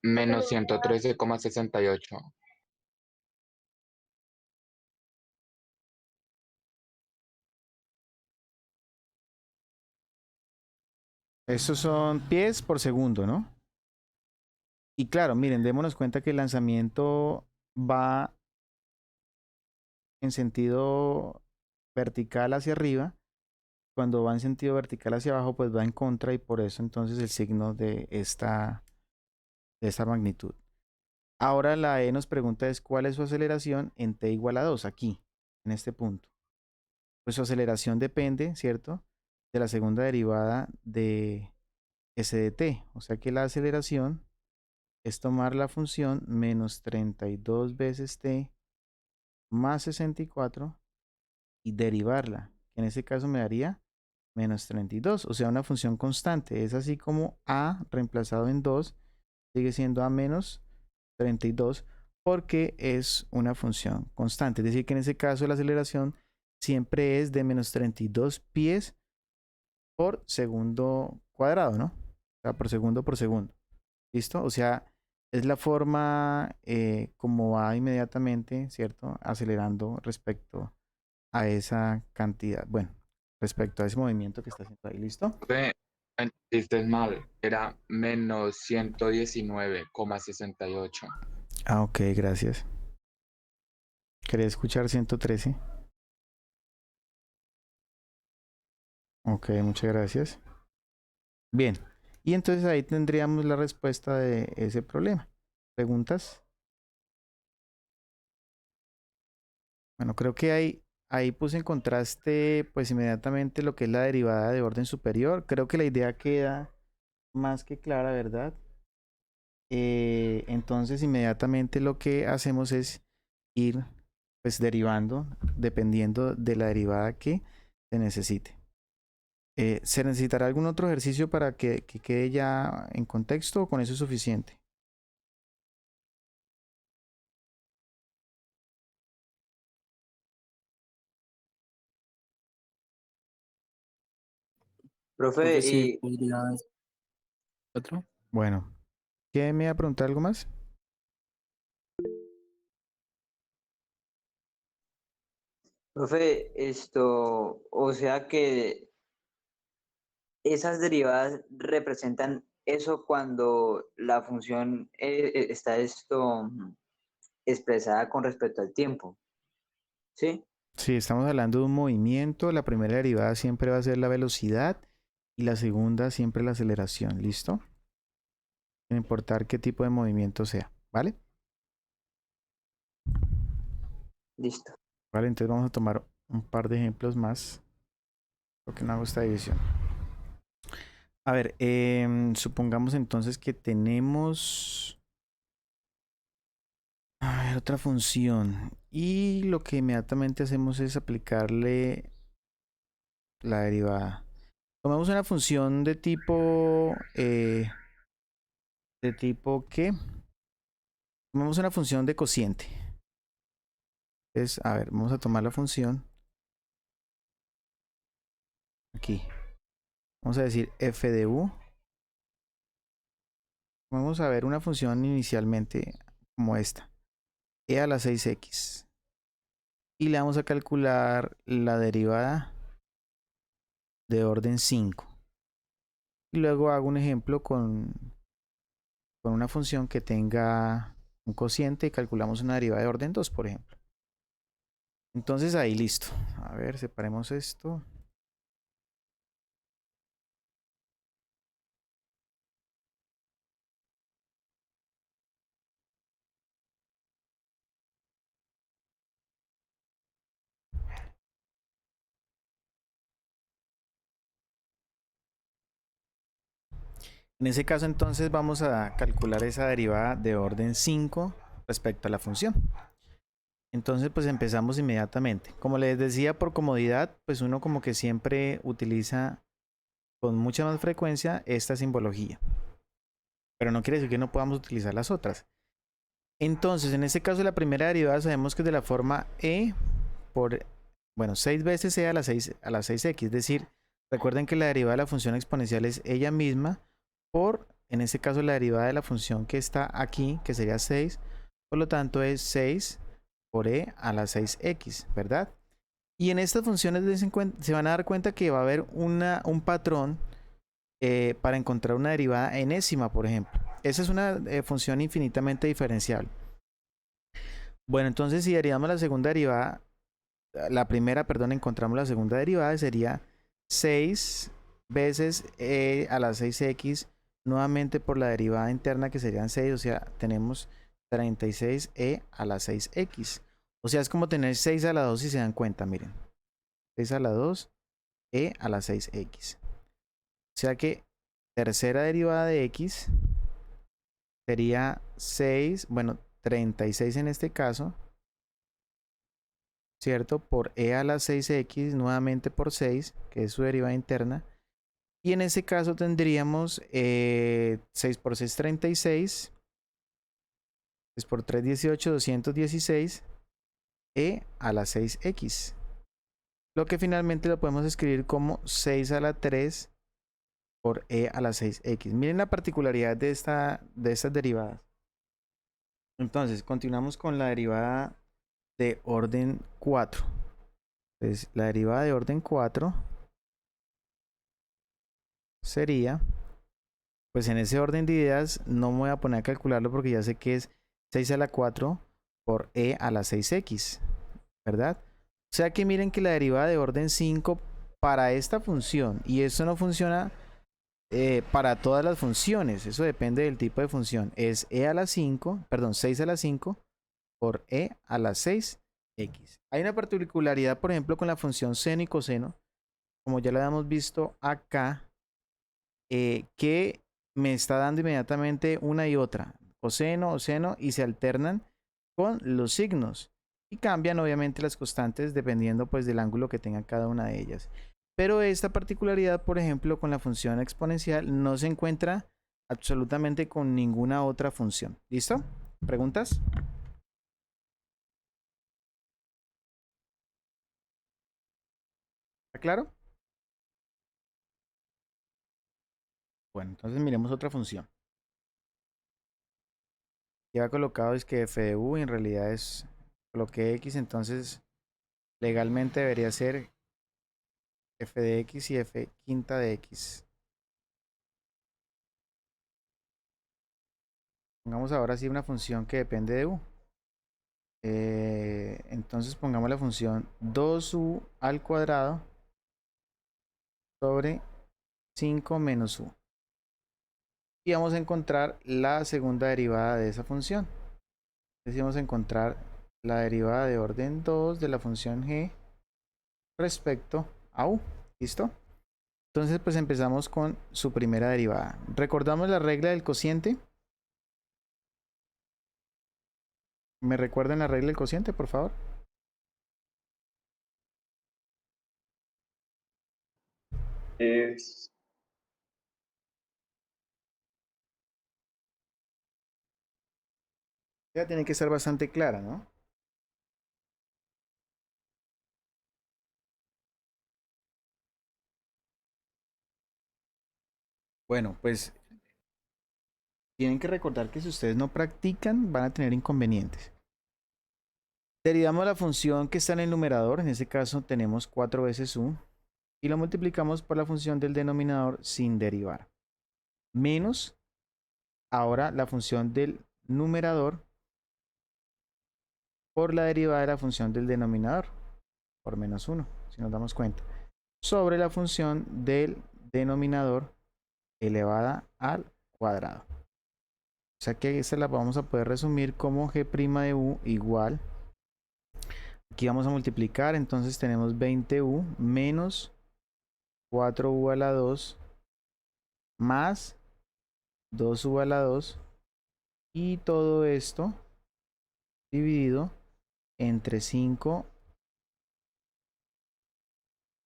Menos 113,68. Estos son pies por segundo, ¿no? Y claro, miren, démonos cuenta que el lanzamiento va en sentido vertical hacia arriba. Cuando va en sentido vertical hacia abajo, pues va en contra, y por eso entonces el signo de esta magnitud. Ahora la E nos pregunta es cuál es su aceleración en t igual a 2, aquí, en este punto. Pues su aceleración depende, ¿cierto?, de la segunda derivada de s de t. O sea que la aceleración es tomar la función menos 32 veces t más 64 y derivarla, que en este caso me daría menos 32, o sea, una función constante. Es así como a reemplazado en 2 sigue siendo a menos 32 porque es una función constante. Es decir, que en ese caso la aceleración siempre es de menos 32 pies por segundo cuadrado, ¿no? O sea, por segundo. ¿Listo? O sea, es la forma como va inmediatamente, ¿cierto? Acelerando respecto a esa cantidad. Bueno, respecto a ese movimiento que está haciendo ahí. ¿Listo? Entendiste mal, era menos 119,68. Ah, ok, gracias. Quería escuchar 113. Ok, muchas gracias. Bien, y entonces ahí tendríamos la respuesta de ese problema. ¿Preguntas? Bueno, creo que hay ahí puse en contraste pues inmediatamente lo que es la derivada de orden superior. Creo que la idea queda más que clara, ¿verdad? Entonces inmediatamente lo que hacemos es ir pues derivando dependiendo de la derivada que se necesite. ¿Se necesitará algún otro ejercicio para que quede ya en contexto o con eso es suficiente? Profe, Sí, y podría otro. Bueno, ¿quién me iba a preguntar algo más? profe, o sea que esas derivadas representan eso cuando la función está expresada con respecto al tiempo, ¿sí? Si estamos hablando de un movimiento, la primera derivada siempre va a ser la velocidad y la segunda siempre la aceleración, ¿listo? Sin importar qué tipo de movimiento sea, ¿vale? Listo. Vale, entonces vamos a tomar un par de ejemplos más, porque no hago esta división. A ver, supongamos entonces que tenemos otra función y lo que inmediatamente hacemos es aplicarle la derivada. Tomamos una función de tipo ¿qué? Tomamos una función de cociente. Entonces, a ver, vamos a tomar la función aquí. Vamos a decir f de u. Vamos a ver una función inicialmente como esta, e a la 6x. Y le vamos a calcular la derivada de orden 5. Y luego hago un ejemplo con una función que tenga un cociente y calculamos una derivada de orden 2, por ejemplo. Entonces ahí listo. A ver, separemos esto. En ese caso entonces vamos a calcular esa derivada de orden 5 respecto a la función. Entonces pues empezamos inmediatamente. Como les decía, por comodidad, pues uno como que siempre utiliza con mucha más frecuencia esta simbología. Pero no quiere decir que no podamos utilizar las otras. Entonces, en este caso la primera derivada sabemos que es de la forma e por, bueno, 6 veces e a la 6x. Es decir, recuerden que la derivada de la función exponencial es ella misma por, en este caso, la derivada de la función que está aquí, que sería 6. Por lo tanto, es 6 por e a la 6x, ¿verdad? Y en estas funciones se van a dar cuenta que va a haber un patrón para encontrar una derivada enésima, por ejemplo. Esa es una función infinitamente diferenciable. Bueno, entonces si derivamos la segunda derivada, la primera, perdón, encontramos la segunda derivada, sería 6 veces e a la 6x, nuevamente por la derivada interna que serían 6, o sea, tenemos 36e a la 6x. O sea, es como tener 6 a la 2 si se dan cuenta, miren. 6 a la 2, e a la 6x. O sea que tercera derivada de x sería 6, bueno, 36 en este caso, ¿cierto? Por e a la 6x, nuevamente por 6, que es su derivada interna. Y en ese caso tendríamos 6 por 6, 36. 6 por 3, 18, 216. E a la 6x. Lo que finalmente lo podemos escribir como 6 a la 3 por e a la 6x. Miren la particularidad de estas derivadas. Entonces, continuamos con la derivada de orden 4. Entonces, la derivada de orden 4 sería, pues en ese orden de ideas no me voy a poner a calcularlo porque ya sé que es 6 a la 4 por e a la 6x, ¿verdad? O sea que miren que la derivada de orden 5 para esta función, y esto no funciona para todas las funciones, eso depende del tipo de función, es e a la 5, perdón, 6 a la 5 por e a la 6 x. Hay una particularidad, por ejemplo, con la función seno y coseno, como ya la hemos visto acá, que me está dando inmediatamente una y otra, coseno o seno, y se alternan con los signos y cambian obviamente las constantes dependiendo pues del ángulo que tenga cada una de ellas. Pero esta particularidad, por ejemplo, con la función exponencial no se encuentra absolutamente con ninguna otra función. ¿Listo? ¿Preguntas? ¿Está claro? Bueno, entonces miremos otra función. Ya colocado es que f de u en realidad es, coloqué x, entonces legalmente debería ser f de x y f quinta de x. Pongamos ahora sí una función que depende de u. Entonces pongamos la función 2u al cuadrado sobre 5 menos u. Y vamos a encontrar la segunda derivada de esa función. Entonces vamos a encontrar la derivada de orden 2 de la función g respecto a u. ¿Listo? Entonces pues empezamos con su primera derivada. ¿Recordamos la regla del cociente? ¿Me recuerdan la regla del cociente, por favor? Es Ya tiene que estar bastante clara, ¿no? Bueno, pues tienen que recordar que si ustedes no practican, van a tener inconvenientes. Derivamos la función que está en el numerador, en este caso tenemos 4 veces u, y lo multiplicamos por la función del denominador sin derivar. Menos, ahora la función del numerador por la derivada de la función del denominador, por menos 1, si nos damos cuenta, sobre la función del denominador elevada al cuadrado. O sea que esta la vamos a poder resumir como g' de u igual. Aquí vamos a multiplicar, entonces tenemos 20u menos 4u a la 2 más 2u a la 2 y todo esto dividido entre 5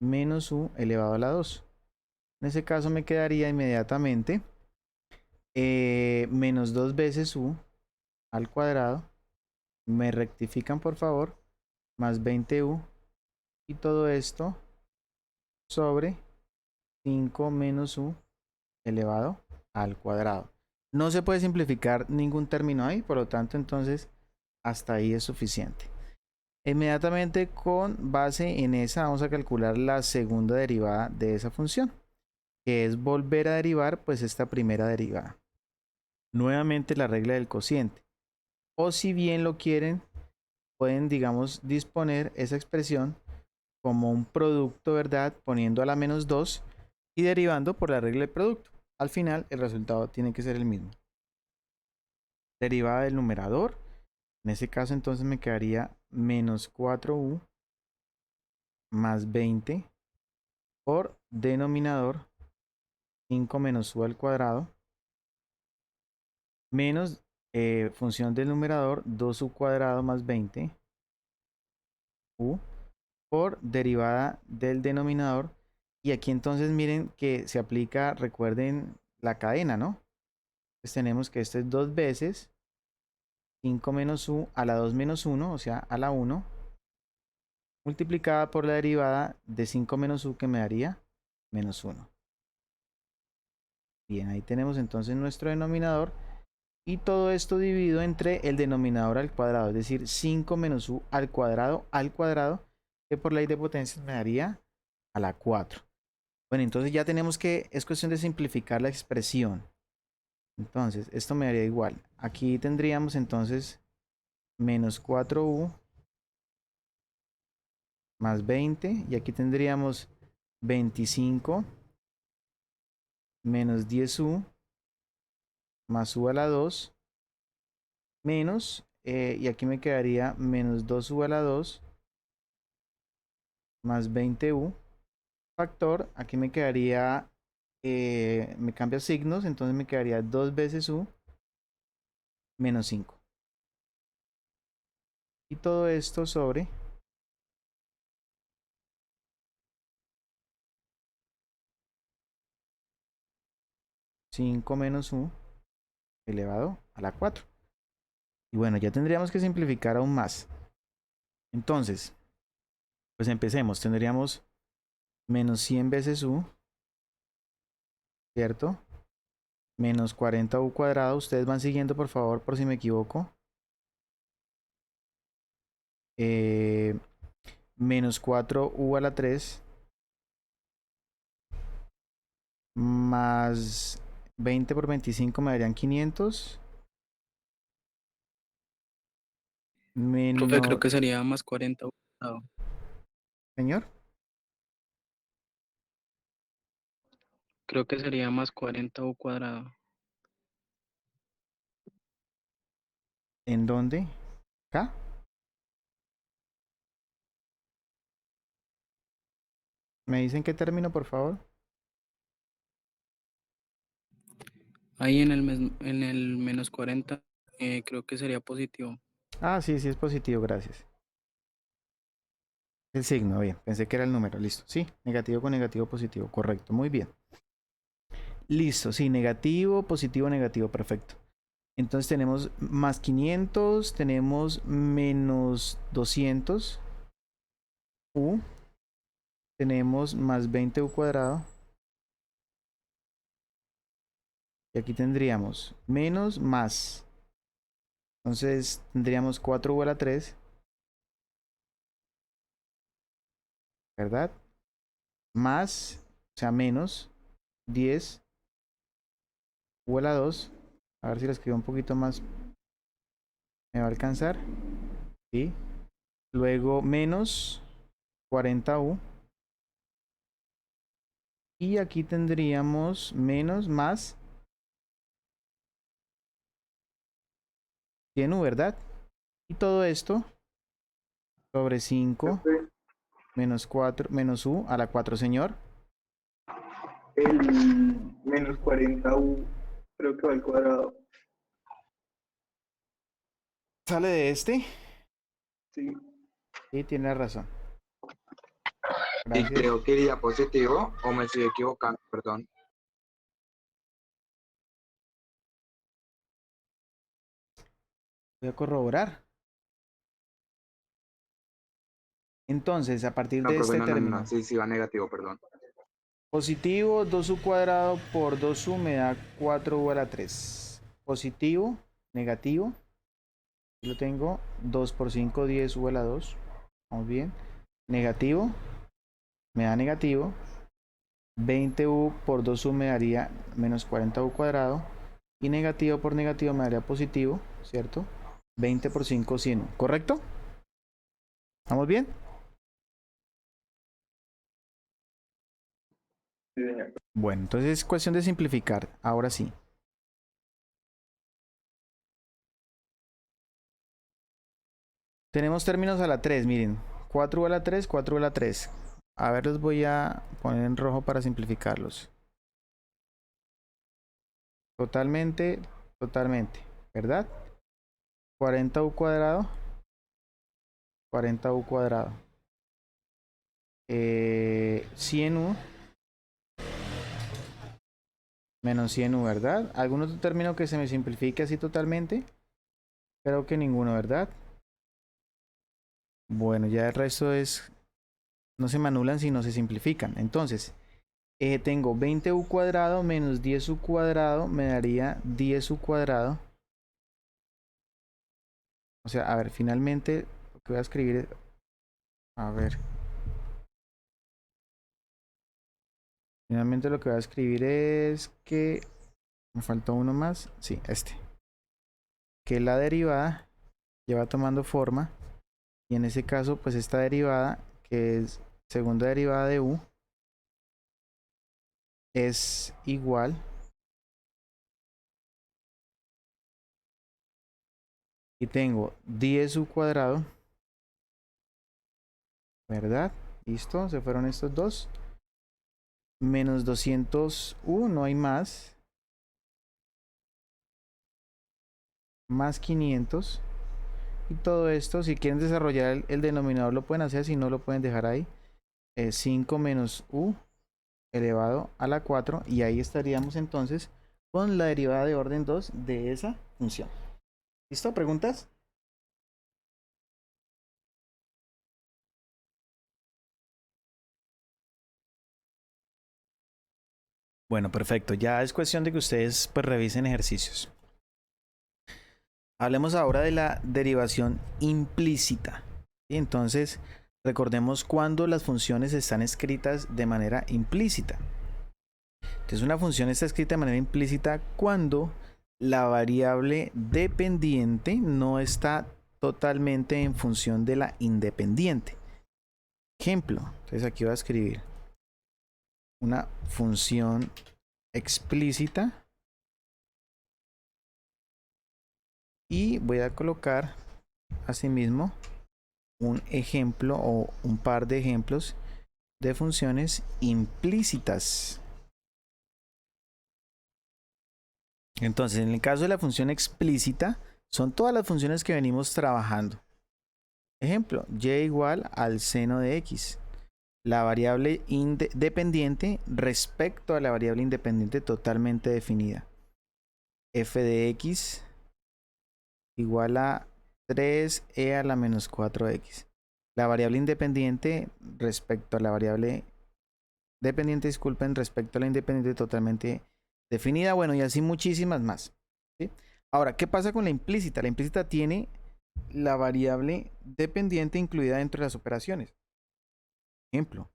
menos u elevado a la 2. En ese caso me quedaría inmediatamente menos 2 veces u al cuadrado. Me rectifican por favor, más 20u y todo esto sobre 5 menos u elevado al cuadrado. No se puede simplificar ningún término ahí, por lo tanto entonces hasta ahí es suficiente. Inmediatamente con base en esa vamos a calcular la segunda derivada de esa función, que es volver a derivar pues esta primera derivada. Nuevamente la regla del cociente. O si bien lo quieren, pueden digamos disponer esa expresión como un producto, ¿verdad? Poniendo a la menos 2 y derivando por la regla del producto. Al final el resultado tiene que ser el mismo. Derivada del numerador. En ese caso entonces me quedaría menos 4u más 20 por denominador 5 menos u al cuadrado menos función del numerador 2u cuadrado más 20 u por derivada del denominador. Y aquí entonces miren que se aplica, recuerden la cadena, ¿no? Entonces tenemos que esto es 2 veces 5 menos u a la 2 menos 1, o sea, a la 1, multiplicada por la derivada de 5 menos u que me daría menos 1. Bien, ahí tenemos entonces nuestro denominador y todo esto dividido entre el denominador al cuadrado, es decir, 5 menos u al cuadrado, que por ley de potencias me daría a la 4. Bueno, entonces ya tenemos que, es cuestión de simplificar la expresión. Entonces, esto me daría igual. Aquí tendríamos entonces menos 4u más 20. Y aquí tendríamos 25 menos 10u más u a la 2 menos y aquí me quedaría menos 2u a la 2 más 20u factor. Aquí me quedaría, me cambia signos, entonces me quedaría 2 veces u menos 5. Y todo esto sobre 5 menos u elevado a la 4. Y bueno, ya tendríamos que simplificar aún más. Entonces, pues empecemos. Tendríamos menos 100 veces u, ¿cierto? Menos 40u cuadrado. Ustedes van siguiendo, por favor, por si me equivoco. Menos 4u a la 3 más 20 por 25 me darían 500. Profe, creo Menos, que sería más 40 cuadrado. señor, Creo que sería más 40 cuadrado. ¿en dónde? ¿Acá? ¿Me dicen qué término, por favor? Ahí en el menos 40, creo que sería positivo. Ah, sí, sí es positivo, gracias. El signo, bien, pensé que era el número, listo. Sí, negativo con negativo, positivo, correcto, muy bien. Listo, sí, negativo, positivo, negativo, perfecto. Entonces tenemos más 500, tenemos menos 200 u, tenemos más 20u cuadrado. Y aquí tendríamos menos más. Entonces tendríamos 4u a la 3, ¿verdad? Más, o sea, menos 10 u a la 2. A ver si lo escribo un poquito más. Me va a alcanzar. ¿Sí? Luego menos 40u. Y aquí tendríamos menos más 100u, ¿verdad? Y todo esto sobre 5 Profe, menos 4 menos u a la 4, señor. el menos 40u creo que va al cuadrado. Sale de este. Sí, Sí, tiene razón. Y Gracias. creo que iría positivo, o me estoy equivocando, perdón. Voy a corroborar. Entonces, a partir No, de profe, este no, término, sí, sí va negativo, perdón. positivo 2u cuadrado por 2u me da 4u a la 3. Positivo, negativo. Aquí lo tengo. 2 por 5, 10u a la 2. Vamos bien. Negativo, me da negativo. 20u por 2u me daría menos 40u cuadrado. Y negativo por negativo me daría positivo, ¿cierto? 20 por 5, 100. ¿Correcto? ¿Estamos bien? sí, señor. Bueno, entonces es cuestión de simplificar. Ahora sí. Tenemos términos a la 3, miren. 4 a la 3, 4 a la 3. A ver, los voy a poner en rojo para simplificarlos. Totalmente, totalmente. ¿Verdad? 40u cuadrado. 40u cuadrado. 100u menos 100u, ¿verdad? ¿Algún otro término que se me simplifique así totalmente? Creo que ninguno, ¿verdad? Bueno, ya el resto es... No se me anulan, sino se simplifican. Entonces, tengo 20u cuadrado menos 10u cuadrado me daría 10u cuadrado. O sea, a ver, finalmente lo que voy a escribir es... A ver. Finalmente lo que voy a escribir es que... Me faltó uno más. Sí, este. Que la derivada lleva tomando forma. Y en ese caso, pues esta derivada, que es segunda derivada de u, es igual Y tengo 10u cuadrado, ¿verdad? Listo, se fueron estos dos. Menos 200u, no hay más. Más 500. Y todo esto, si quieren desarrollar el denominador, lo pueden hacer, si no lo pueden dejar ahí. 5 menos u elevado a la 4. Y ahí estaríamos entonces con la derivada de orden 2 de esa función. ¿Listo? ¿Preguntas? Bueno, perfecto. Ya es cuestión de que ustedes pues revisen ejercicios. Hablemos ahora de la derivación implícita. ¿Sí? Entonces, recordemos cuando las funciones están escritas de manera implícita. Entonces, una función está escrita de manera implícita cuando la variable dependiente no está totalmente en función de la independiente. Ejemplo, entonces aquí voy a escribir una función explícita y voy a colocar asimismo un ejemplo o un par de ejemplos de funciones implícitas. Entonces, en el caso de la función explícita, son todas las funciones que venimos trabajando. Ejemplo, y igual al seno de x. La variable dependiente respecto a la variable independiente totalmente definida. F de x igual a 3e a la menos 4x. La variable independiente respecto a la variable dependiente, disculpen, respecto a la independiente totalmente definida. Bueno, y así muchísimas más. ¿Sí? Ahora, ¿qué pasa con la implícita? La implícita tiene la variable dependiente incluida dentro de las operaciones. Ejemplo,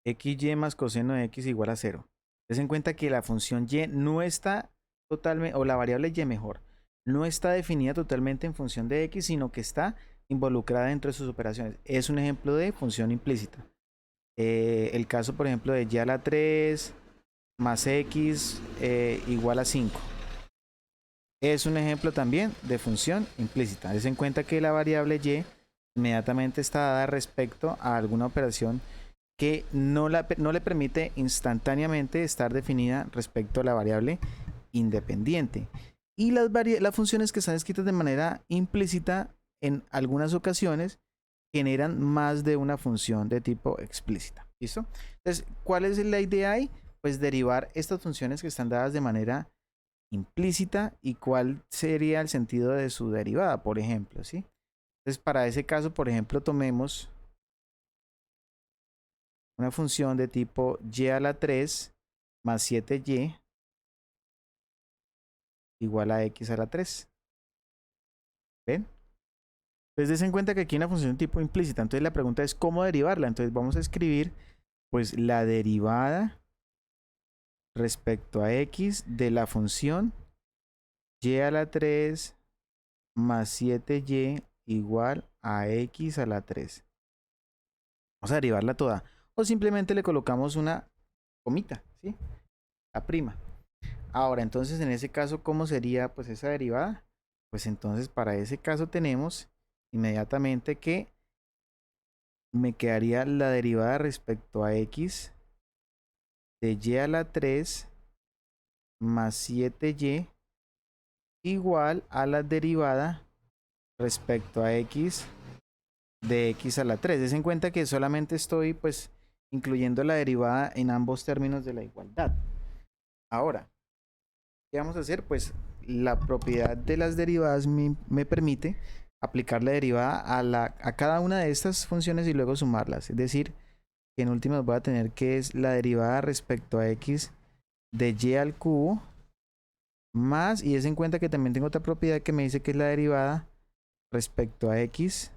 xy más coseno de x igual a 0. Ten en cuenta que la función y no está totalmente, o la variable y mejor, no está definida totalmente en función de x, sino que está involucrada dentro de sus operaciones. Es un ejemplo de función implícita. El caso, por ejemplo, de y a la 3 más x igual a 5. Es un ejemplo también de función implícita. Ten en cuenta que la variable y inmediatamente está dada respecto a alguna operación que no le permite instantáneamente estar definida respecto a la variable independiente. Y las funciones que están escritas de manera implícita en algunas ocasiones generan más de una función de tipo explícita. ¿Listo? Entonces, ¿cuál es la idea ahí? Pues derivar estas funciones que están dadas de manera implícita y cuál sería el sentido de su derivada, por ejemplo, ¿sí? Entonces, para ese caso, por ejemplo, tomemos una función de tipo y a la 3 más 7y igual a x a la 3. ¿Ven? Entonces, den en cuenta que aquí hay una función de tipo implícita. Entonces, la pregunta es cómo derivarla. Entonces, vamos a escribir pues la derivada respecto a x de la función y a la 3 más 7y igual a x a la 3. Vamos a derivarla toda. O simplemente le colocamos una comita, ¿sí? La prima. Ahora, entonces, en ese caso, ¿cómo sería pues esa derivada? Pues entonces, para ese caso tenemos inmediatamente que me quedaría la derivada respecto a x de y a la 3 más 7y igual a la derivada respecto a x de x a la 3. Des en cuenta que solamente estoy pues incluyendo la derivada en ambos términos de la igualdad. Ahora, ¿qué vamos a hacer? Pues la propiedad de las derivadas me permite aplicar la derivada a cada una de estas funciones y luego sumarlas. Es decir, que en últimas voy a tener que es la derivada respecto a x de y al cubo más, y des en cuenta que también tengo otra propiedad que me dice que es la derivada respecto a x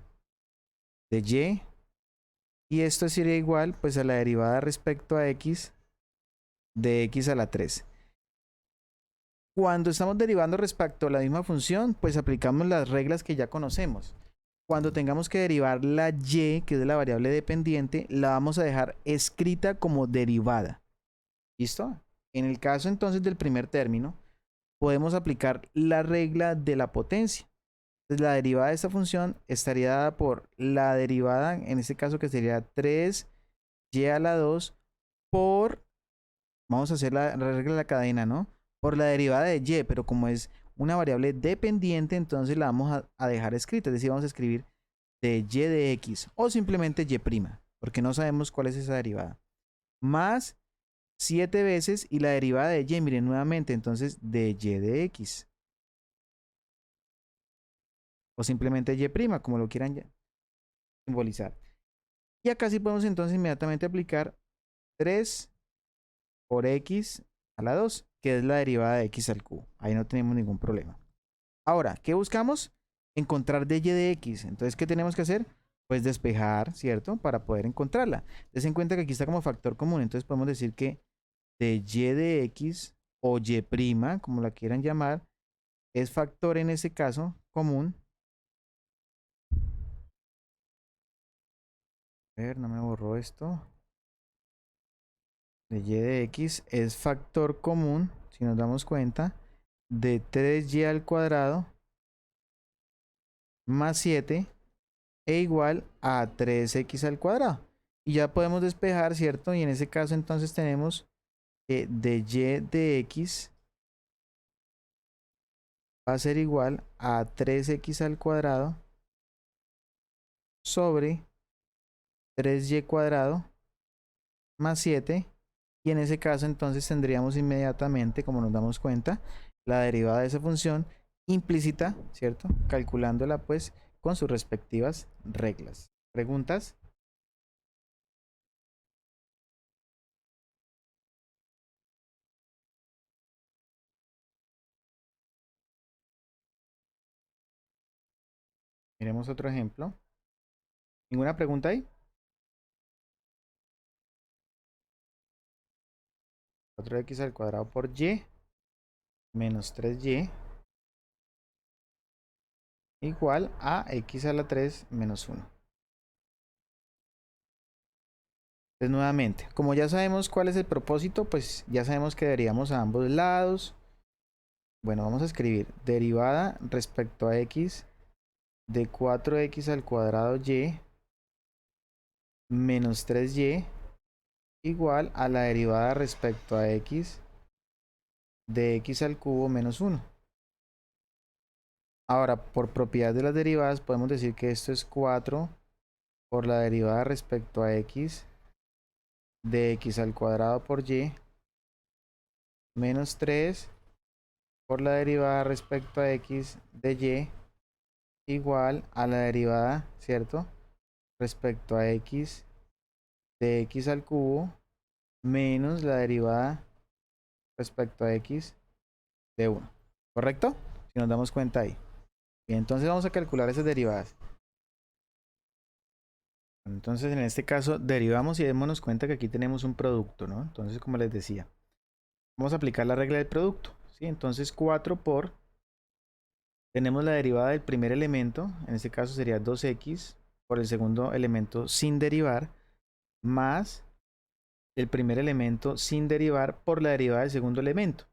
de y, y esto sería igual pues a la derivada respecto a x de x a la 3. Cuando estamos derivando respecto a la misma función, pues aplicamos las reglas que ya conocemos. Cuando tengamos que derivar la y, que es la variable dependiente, la vamos a dejar escrita como derivada. ¿Listo? En el caso entonces del primer término, podemos aplicar la regla de la potencia. Entonces la derivada de esta función estaría dada por la derivada, en este caso que sería 3y a la 2 por, vamos a hacer la regla de la cadena, ¿no? Por la derivada de y, pero como es una variable dependiente, entonces la vamos a dejar escrita, es decir, vamos a escribir de y de x o simplemente y', porque no sabemos cuál es esa derivada. Más 7 veces y la derivada de y, miren nuevamente, entonces de y de x. O simplemente y', como lo quieran simbolizar. Y acá sí podemos entonces inmediatamente aplicar 3 por x a la 2, que es la derivada de x al cubo. Ahí no tenemos ningún problema. Ahora, ¿qué buscamos? Encontrar de y de x. Entonces, ¿qué tenemos que hacer? Pues despejar, ¿cierto? Para poder encontrarla. Des en cuenta que aquí está como factor común. Entonces podemos decir que de y de x o y', como la quieran llamar, es factor en ese caso común. A ver, no me borró esto. De y de x es factor común, si nos damos cuenta, de 3y al cuadrado más 7 e igual a 3x al cuadrado. Y ya podemos despejar, ¿cierto? Y en ese caso entonces tenemos que de y de x va a ser igual a 3x al cuadrado sobre 3y cuadrado más 7. Y en ese caso entonces tendríamos inmediatamente, como nos damos cuenta, la derivada de esa función implícita, ¿cierto? Calculándola pues con sus respectivas reglas. ¿Preguntas? Miremos otro ejemplo. ¿Ninguna pregunta ahí? 4x al cuadrado por y menos 3y igual a x a la 3 menos 1. Entonces nuevamente, como ya sabemos cuál es el propósito, pues ya sabemos que derivaríamos a ambos lados. Bueno, vamos a escribir derivada respecto a x de 4x al cuadrado y menos 3y igual a la derivada respecto a x de x al cubo menos 1. Ahora, por propiedad de las derivadas, podemos decir que esto es 4 por la derivada respecto a x de x al cuadrado por y menos 3 por la derivada respecto a x de y igual a la derivada, ¿cierto? Respecto a x de x al cubo menos la derivada respecto a x de 1. ¿Correcto? Si nos damos cuenta ahí. Bien, entonces vamos a calcular esas derivadas. Entonces en este caso derivamos y démonos cuenta que aquí tenemos un producto, ¿no? Entonces como les decía, vamos a aplicar la regla del producto, ¿sí? Entonces 4 por, tenemos la derivada del primer elemento, en este caso sería 2x por el segundo elemento sin derivar, más el primer elemento sin derivar por la derivada del segundo elemento.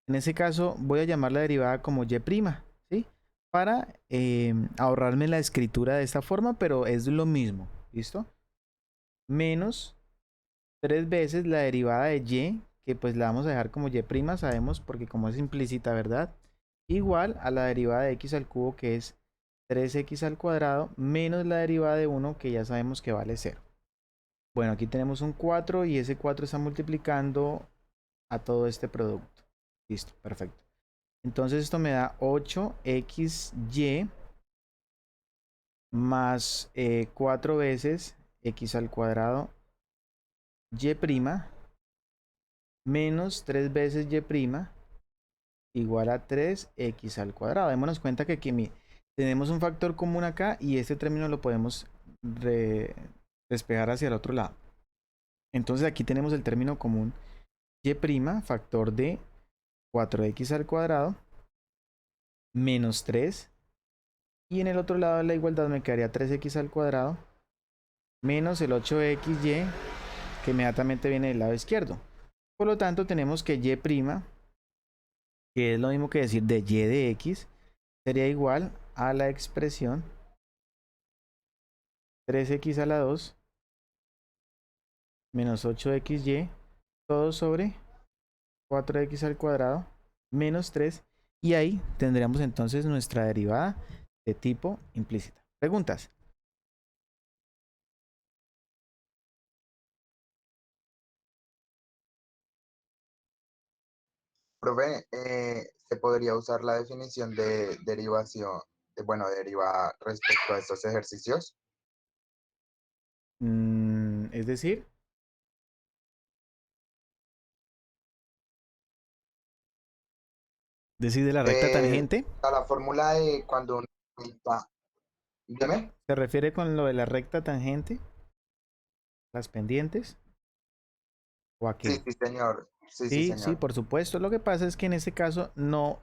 En ese caso voy a llamar la derivada como y', ¿sí? Para ahorrarme la escritura de esta forma, pero es lo mismo, ¿listo? Menos 3 veces la derivada de y, que pues la vamos a dejar como y', sabemos, porque como es implícita, ¿verdad? Igual a la derivada de x al cubo, que es 3x al cuadrado, menos la derivada de 1, que ya sabemos que vale 0. Bueno, aquí tenemos un 4 y ese 4 está multiplicando a todo este producto. Listo, perfecto. Entonces esto me da 8xy más 4 veces x al cuadrado y' menos 3 veces y' igual a 3x al cuadrado. Démonos cuenta que aquí tenemos un factor común acá y este término lo podemos despejar hacia el otro lado. Entonces aquí tenemos el término común y', factor de 4x al cuadrado menos 3. Y en el otro lado de la igualdad me quedaría 3x al cuadrado menos el 8xy, que inmediatamente viene del lado izquierdo. Por lo tanto tenemos que y' que es lo mismo que decir de y de x, sería igual a la expresión 3x a la 2 menos 8xy, todo sobre 4x al cuadrado menos 3. Y ahí tendríamos entonces nuestra derivada de tipo implícita. ¿Preguntas? Profe, ¿se podría usar la definición de derivación, deriva respecto a estos ejercicios? Es decir, de la recta tangente, A la fórmula de cuando uno está, dime. ¿se refiere con lo de la recta tangente? ¿Las pendientes? ¿O a Sí, qué? sí, señor. Sí, sí, Sí, sí, señor. por supuesto. Lo que pasa es que en este caso no,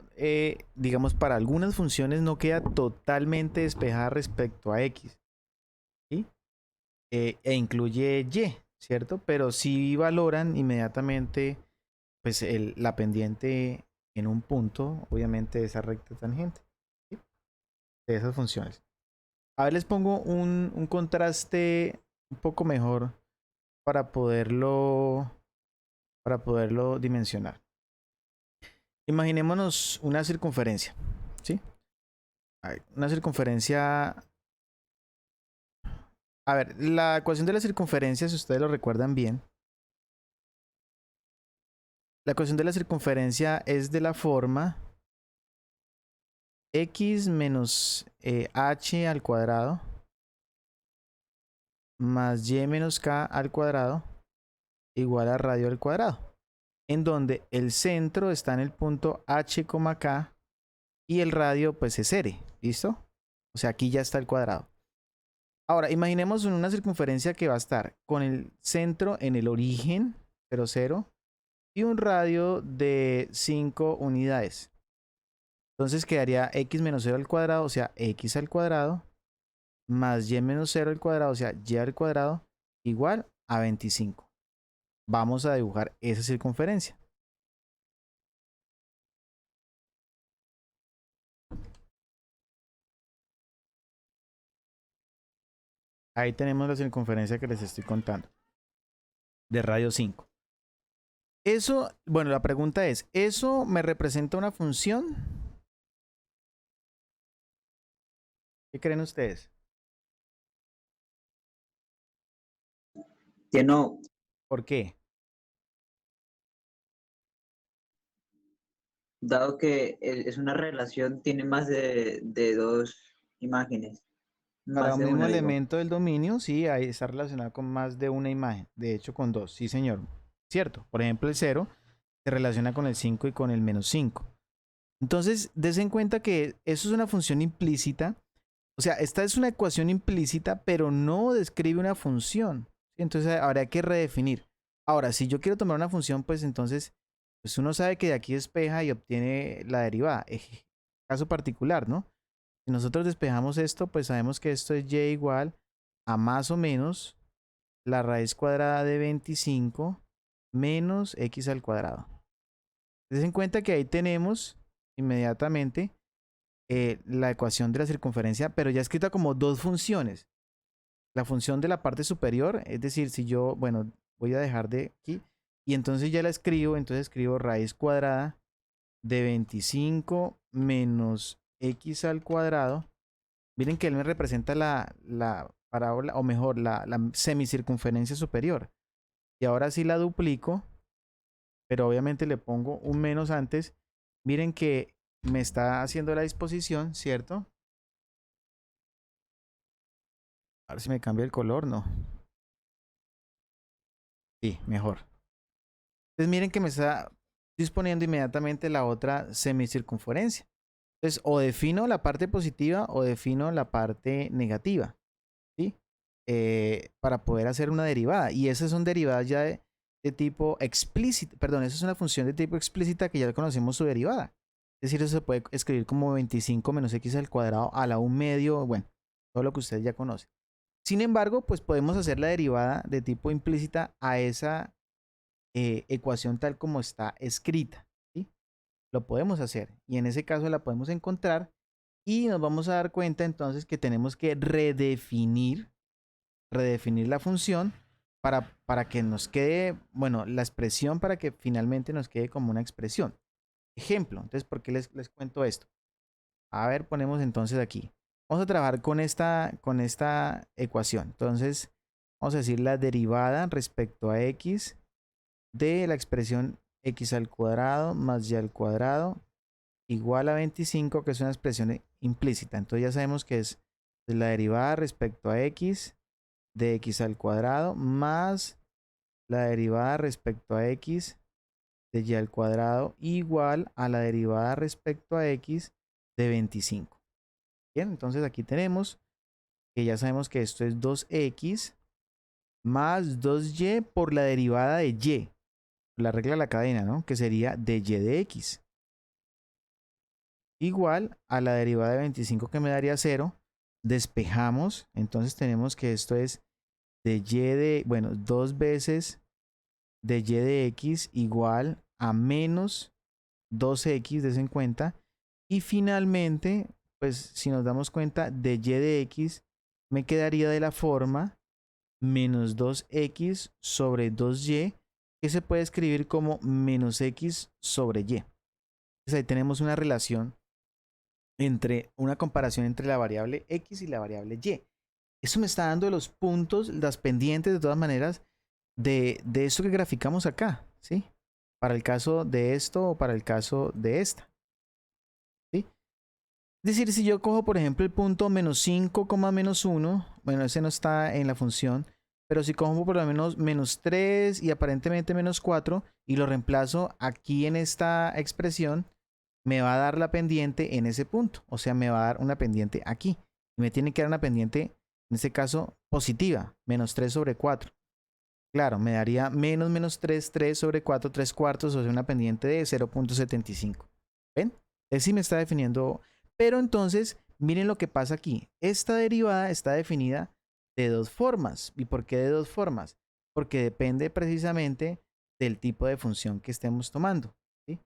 digamos, para algunas funciones no queda totalmente despejada respecto a x, ¿sí? E incluye y, ¿cierto? Pero sí valoran inmediatamente, pues, la pendiente en un punto, obviamente, de esa recta tangente, ¿sí? De esas funciones. A ver, les pongo un contraste un poco mejor para poderlo dimensionar. Imaginémonos una circunferencia, ¿sí? A ver, una circunferencia. A ver, la ecuación de la circunferencia, si ustedes lo recuerdan bien, la ecuación de la circunferencia es de la forma x menos h al cuadrado más y menos k al cuadrado igual a radio al cuadrado, en donde el centro está en el punto h, k y el radio pues es r, ¿listo? O sea, aquí ya está el cuadrado. Ahora, imaginemos una circunferencia que va a estar con el centro en el origen, 0, 0, y un radio de 5 unidades. Entonces quedaría x menos 0 al cuadrado, o sea, x al cuadrado, más y menos 0 al cuadrado, o sea, y al cuadrado, igual a 25. Vamos a dibujar esa circunferencia. Ahí tenemos la circunferencia que les estoy contando, de radio 5. Eso, bueno, la pregunta es, ¿eso me representa una función? ¿Qué creen ustedes? Que no, ¿Por qué? dado que es una relación, tiene más de dos imágenes, Para más un de mismo una, digo. elemento del dominio, sí, ahí está relacionado con más de una imagen. De hecho, con dos, sí, señor. Cierto. Por ejemplo, el 0 se relaciona con el 5 y con el menos 5. Entonces, des en cuenta que eso es una función implícita. O sea, esta es una ecuación implícita, pero no describe una función. Entonces, habría que redefinir. Ahora, si yo quiero tomar una función, pues entonces, pues uno sabe que de aquí despeja y obtiene la derivada. Caso particular, ¿no? Si nosotros despejamos esto, pues sabemos que esto es y igual a más o menos la raíz cuadrada de 25 menos x al cuadrado. Ten en cuenta que ahí tenemos inmediatamente la ecuación de la circunferencia, pero ya escrita como dos funciones. La función de la parte superior, es decir, si yo, bueno, voy a dejar de aquí, y entonces ya la escribo, entonces escribo raíz cuadrada de 25 menos x al cuadrado. Miren que él me representa la parábola, o mejor, la semicircunferencia superior. Y ahora sí la duplico, pero obviamente le pongo un menos antes. Miren que me está haciendo la disposición, ¿cierto? A ver si me cambia el color, no. Sí, mejor. Entonces miren que me está disponiendo inmediatamente la otra semicircunferencia. Entonces, o defino la parte positiva o defino la parte negativa, ¿sí? Para poder hacer una derivada. Y esas son derivadas ya de tipo explícito. Perdón, esa es una función de tipo explícita que ya conocemos su derivada. Es decir, eso se puede escribir como 25 menos x al cuadrado a la 1 medio, bueno, todo lo que ustedes ya conocen. Sin embargo, pues podemos hacer la derivada de tipo implícita a esa ecuación tal como está escrita, ¿sí? lo podemos hacer. Y en ese caso la podemos encontrar y nos vamos a dar cuenta entonces que tenemos que redefinir la función para que nos quede, bueno, la expresión para que finalmente nos quede como una expresión. Ejemplo, entonces, ¿por qué les cuento esto? A ver, ponemos entonces aquí. Vamos a trabajar con esta ecuación. Entonces, vamos a decir la derivada respecto a x de la expresión x al cuadrado más y al cuadrado igual a 25, que es una expresión implícita. Entonces ya sabemos que es la derivada respecto a x de x al cuadrado más la derivada respecto a x de y al cuadrado igual a la derivada respecto a x de 25. Bien, entonces aquí tenemos que ya sabemos que esto es 2x más 2y por la derivada de y, la regla de la cadena, ¿no? Que sería de y de x. Igual a la derivada de 25 que me daría 0. Despejamos, entonces tenemos que esto es de y de, bueno, 2 veces de y de x igual a menos 2x, des en cuenta. Y finalmente, pues si nos damos cuenta, de y de x me quedaría de la forma menos 2x sobre 2y, que se puede escribir como menos x sobre y. Entonces ahí tenemos una relación entre una comparación entre la variable x y la variable y. Eso me está dando los puntos, las pendientes de todas maneras de esto que graficamos acá, ¿sí? Para el caso de esto o para el caso de esta, ¿sí? Es decir, si yo cojo, por ejemplo, el punto menos 5, menos 1, bueno, ese no está en la función, pero si cojo por lo menos menos 3 y aparentemente menos 4 y lo reemplazo aquí en esta expresión, me va a dar la pendiente en ese punto. O sea, me va a dar una pendiente aquí. Y me tiene que dar una pendiente, en este caso, positiva, menos 3 sobre 4. Claro, me daría menos 3, 3 sobre 4, 3 cuartos, o sea, una pendiente de 0.75. ¿Ven? Él sí me está definiendo. Pero entonces, miren lo que pasa aquí. Esta derivada está definida de dos formas. ¿Y por qué de dos formas? Porque depende precisamente del tipo de función que estemos tomando. ¿Sí?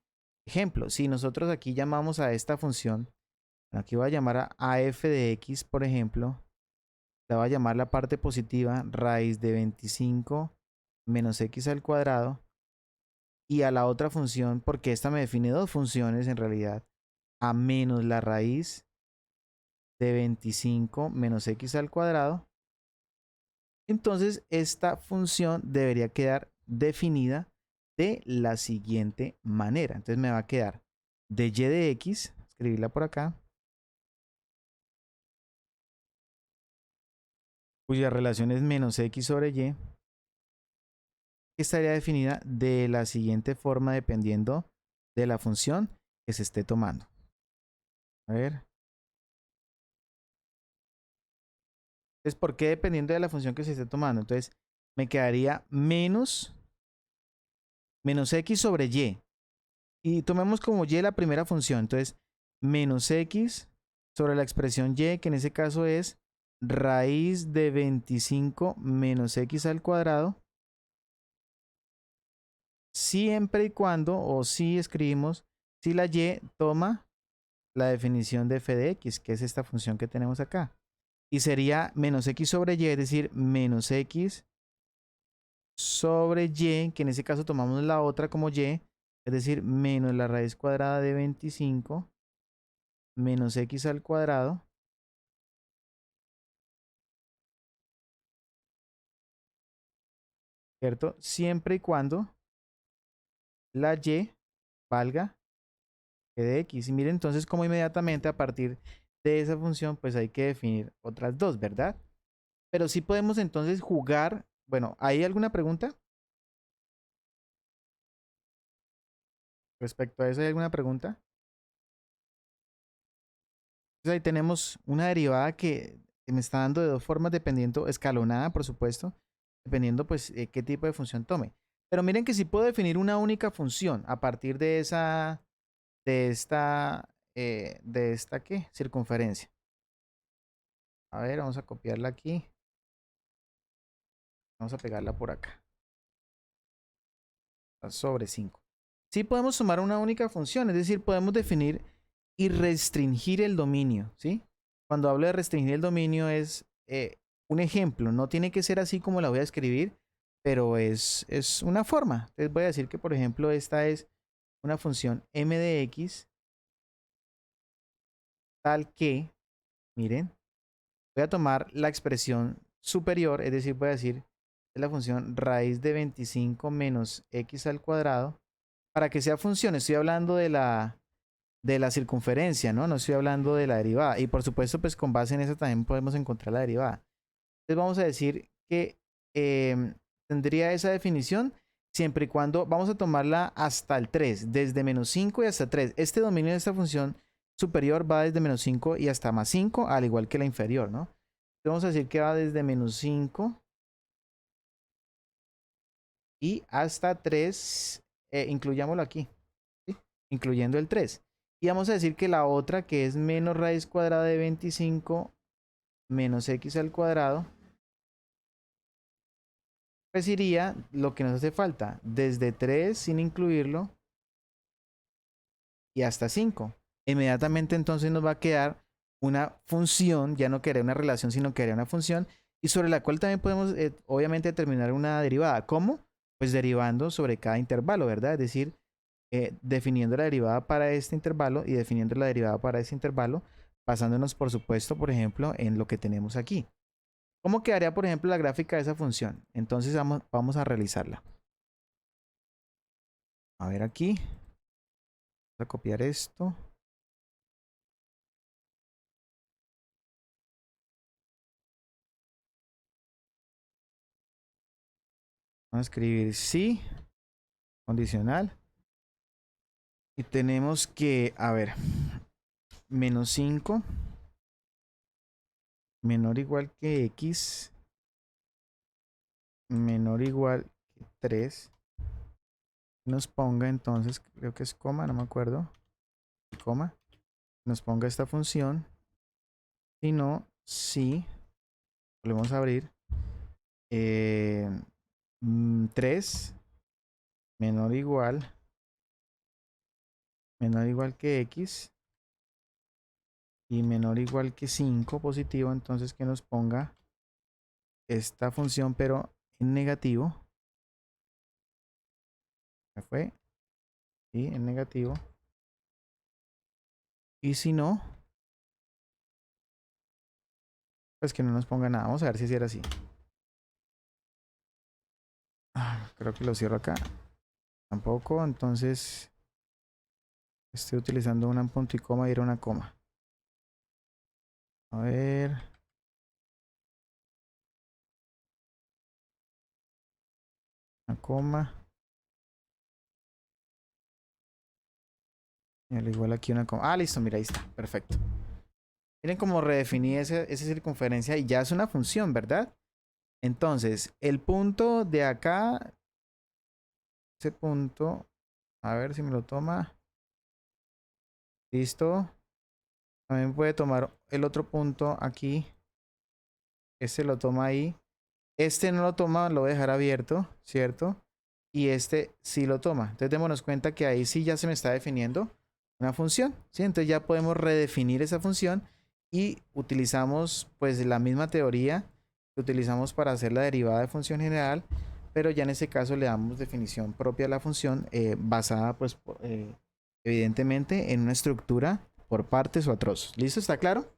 Ejemplo, si nosotros aquí llamamos a esta función, aquí voy a llamar a f de x, por ejemplo, la voy a llamar la parte positiva raíz de 25 menos x al cuadrado, y a la otra función, porque esta me define dos funciones en realidad, a menos la raíz de 25 menos x al cuadrado. Entonces esta función debería quedar definida de la siguiente manera. Entonces me va a quedar de y de x, escribirla por acá, cuya relación es menos x sobre y, que estaría definida de la siguiente forma dependiendo de la función que se esté tomando. A ver. Entonces, ¿por qué dependiendo de la función que se esté tomando? Entonces, me quedaría menos x sobre y. Y tomemos como y la primera función. Entonces, menos x sobre la expresión y, que en ese caso es raíz de 25 menos x al cuadrado. Siempre y cuando, o si escribimos, si la y toma la definición de f de x, que es esta función que tenemos acá. Y sería menos x sobre y, es decir, menos x sobre y, que en ese caso tomamos la otra como y, es decir, menos la raíz cuadrada de 25 menos x al cuadrado, ¿cierto? Siempre y cuando la y valga g de x. Y miren entonces cómo inmediatamente a partir de esa función pues hay que definir otras dos, ¿verdad? Pero sí podemos entonces jugar. Bueno, ¿hay alguna pregunta? Respecto a eso, ¿hay alguna pregunta? Entonces ahí tenemos una derivada que me está dando de dos formas dependiendo, escalonada por supuesto, dependiendo pues qué tipo de función tome. Pero miren que sí puedo definir una única función a partir de esta ¿qué? Circunferencia. A ver, vamos a copiarla aquí. Vamos a pegarla por acá. Sobre 5. sí podemos tomar una única función, es decir, podemos definir y restringir el dominio, ¿sí? Cuando hablo de restringir el dominio es un ejemplo, no tiene que ser así como la voy a escribir, pero es una forma. Entonces voy a decir que, por ejemplo, esta es una función m de x tal que, miren, voy a tomar la expresión superior, es decir, voy a decir es la función raíz de 25 menos x al cuadrado. Para que sea función, estoy hablando de la circunferencia, ¿no? No estoy hablando de la derivada. Y por supuesto, pues con base en eso también podemos encontrar la derivada. Entonces vamos a decir que tendría esa definición siempre y cuando vamos a tomarla hasta el 3, desde menos 5 y hasta 3. Este dominio de esta función superior va desde menos 5 y hasta más 5, al igual que la inferior, ¿no? Entonces vamos a decir que va desde menos 5 y hasta 3, incluyámoslo aquí, ¿sí? Incluyendo el 3. Y vamos a decir que la otra, que es menos raíz cuadrada de 25 menos x al cuadrado, pues iría lo que nos hace falta, desde 3 sin incluirlo y hasta 5. Inmediatamente entonces nos va a quedar una función, ya no quedaría una relación, sino quedaría una función, y sobre la cual también podemos obviamente determinar una derivada. ¿Cómo? Pues derivando sobre cada intervalo, ¿verdad? Es decir, definiendo la derivada para este intervalo y definiendo la derivada para este intervalo, basándonos por supuesto, por ejemplo, en lo que tenemos aquí. ¿Cómo quedaría, por ejemplo, la gráfica de esa función? Entonces vamos a realizarla. A ver aquí. Vamos a copiar esto. Vamos a escribir sí, condicional. Y tenemos que, a ver, menos 5 menor o igual que x menor o igual que 3. Nos ponga entonces, creo que es coma, no me acuerdo, coma, nos ponga esta función, si no, si, volvemos a abrir, 3 menor o igual que x y menor o igual que 5 positivo, entonces que nos ponga esta función pero en negativo. Fue y en negativo, y si no, pues que no nos ponga nada. Vamos a ver si era así. Creo que lo cierro acá. Tampoco, entonces estoy utilizando un punto y coma y era una coma. A ver. Una coma. Y al igual aquí una coma. Ah, listo, mira, ahí está. Perfecto. Miren cómo redefiní esa circunferencia y ya es una función, ¿verdad? Entonces, el punto de acá, ese punto, a ver si me lo toma. Listo. También puede tomar el otro punto aquí. Este lo toma ahí. Este no lo toma, lo voy a dejar abierto, ¿cierto? Y este sí lo toma. Entonces démonos cuenta que ahí sí ya se me está definiendo una función, ¿sí? Entonces ya podemos redefinir esa función y utilizamos pues la misma teoría que utilizamos para hacer la derivada de función general, pero ya en este caso le damos definición propia a la función basada pues evidentemente en una estructura por partes o a trozos. ¿Listo? ¿Está claro?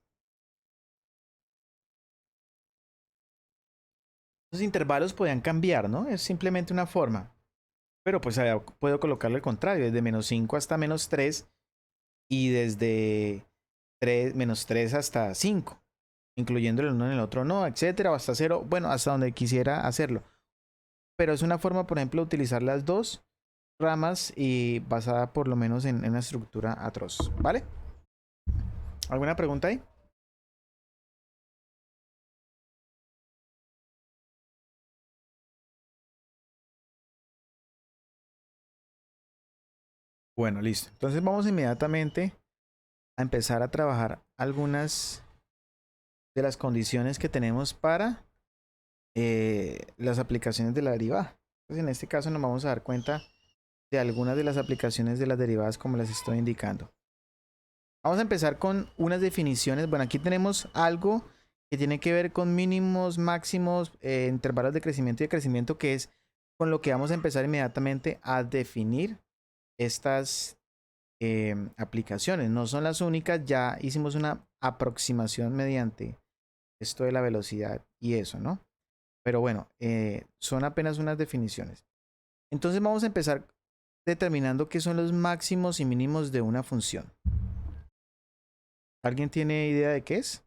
Los intervalos podían cambiar, ¿no? Es simplemente una forma. Pero pues puedo colocarle el contrario, desde menos 5 hasta menos 3 y desde menos 3 hasta 5, incluyendo el uno en el otro no, etcétera, o hasta 0, bueno, hasta donde quisiera hacerlo. Pero es una forma, por ejemplo, de utilizar las dos ramas y basada por lo menos en una estructura atroz, ¿vale? ¿Alguna pregunta ahí? Bueno, listo. Entonces vamos inmediatamente a empezar a trabajar algunas de las condiciones que tenemos para las aplicaciones de la derivada. Entonces en este caso nos vamos a dar cuenta de algunas de las aplicaciones de las derivadas como les estoy indicando. Vamos a empezar con unas definiciones. Bueno, aquí tenemos algo que tiene que ver con mínimos, máximos, intervalos de crecimiento y decrecimiento, que es con lo que vamos a empezar inmediatamente a definir estas aplicaciones. No son las únicas, ya hicimos una aproximación mediante esto de la velocidad y eso, ¿no? Pero bueno, son apenas unas definiciones. Entonces vamos a empezar determinando qué son los máximos y mínimos de una función. ¿Alguien tiene idea de qué es?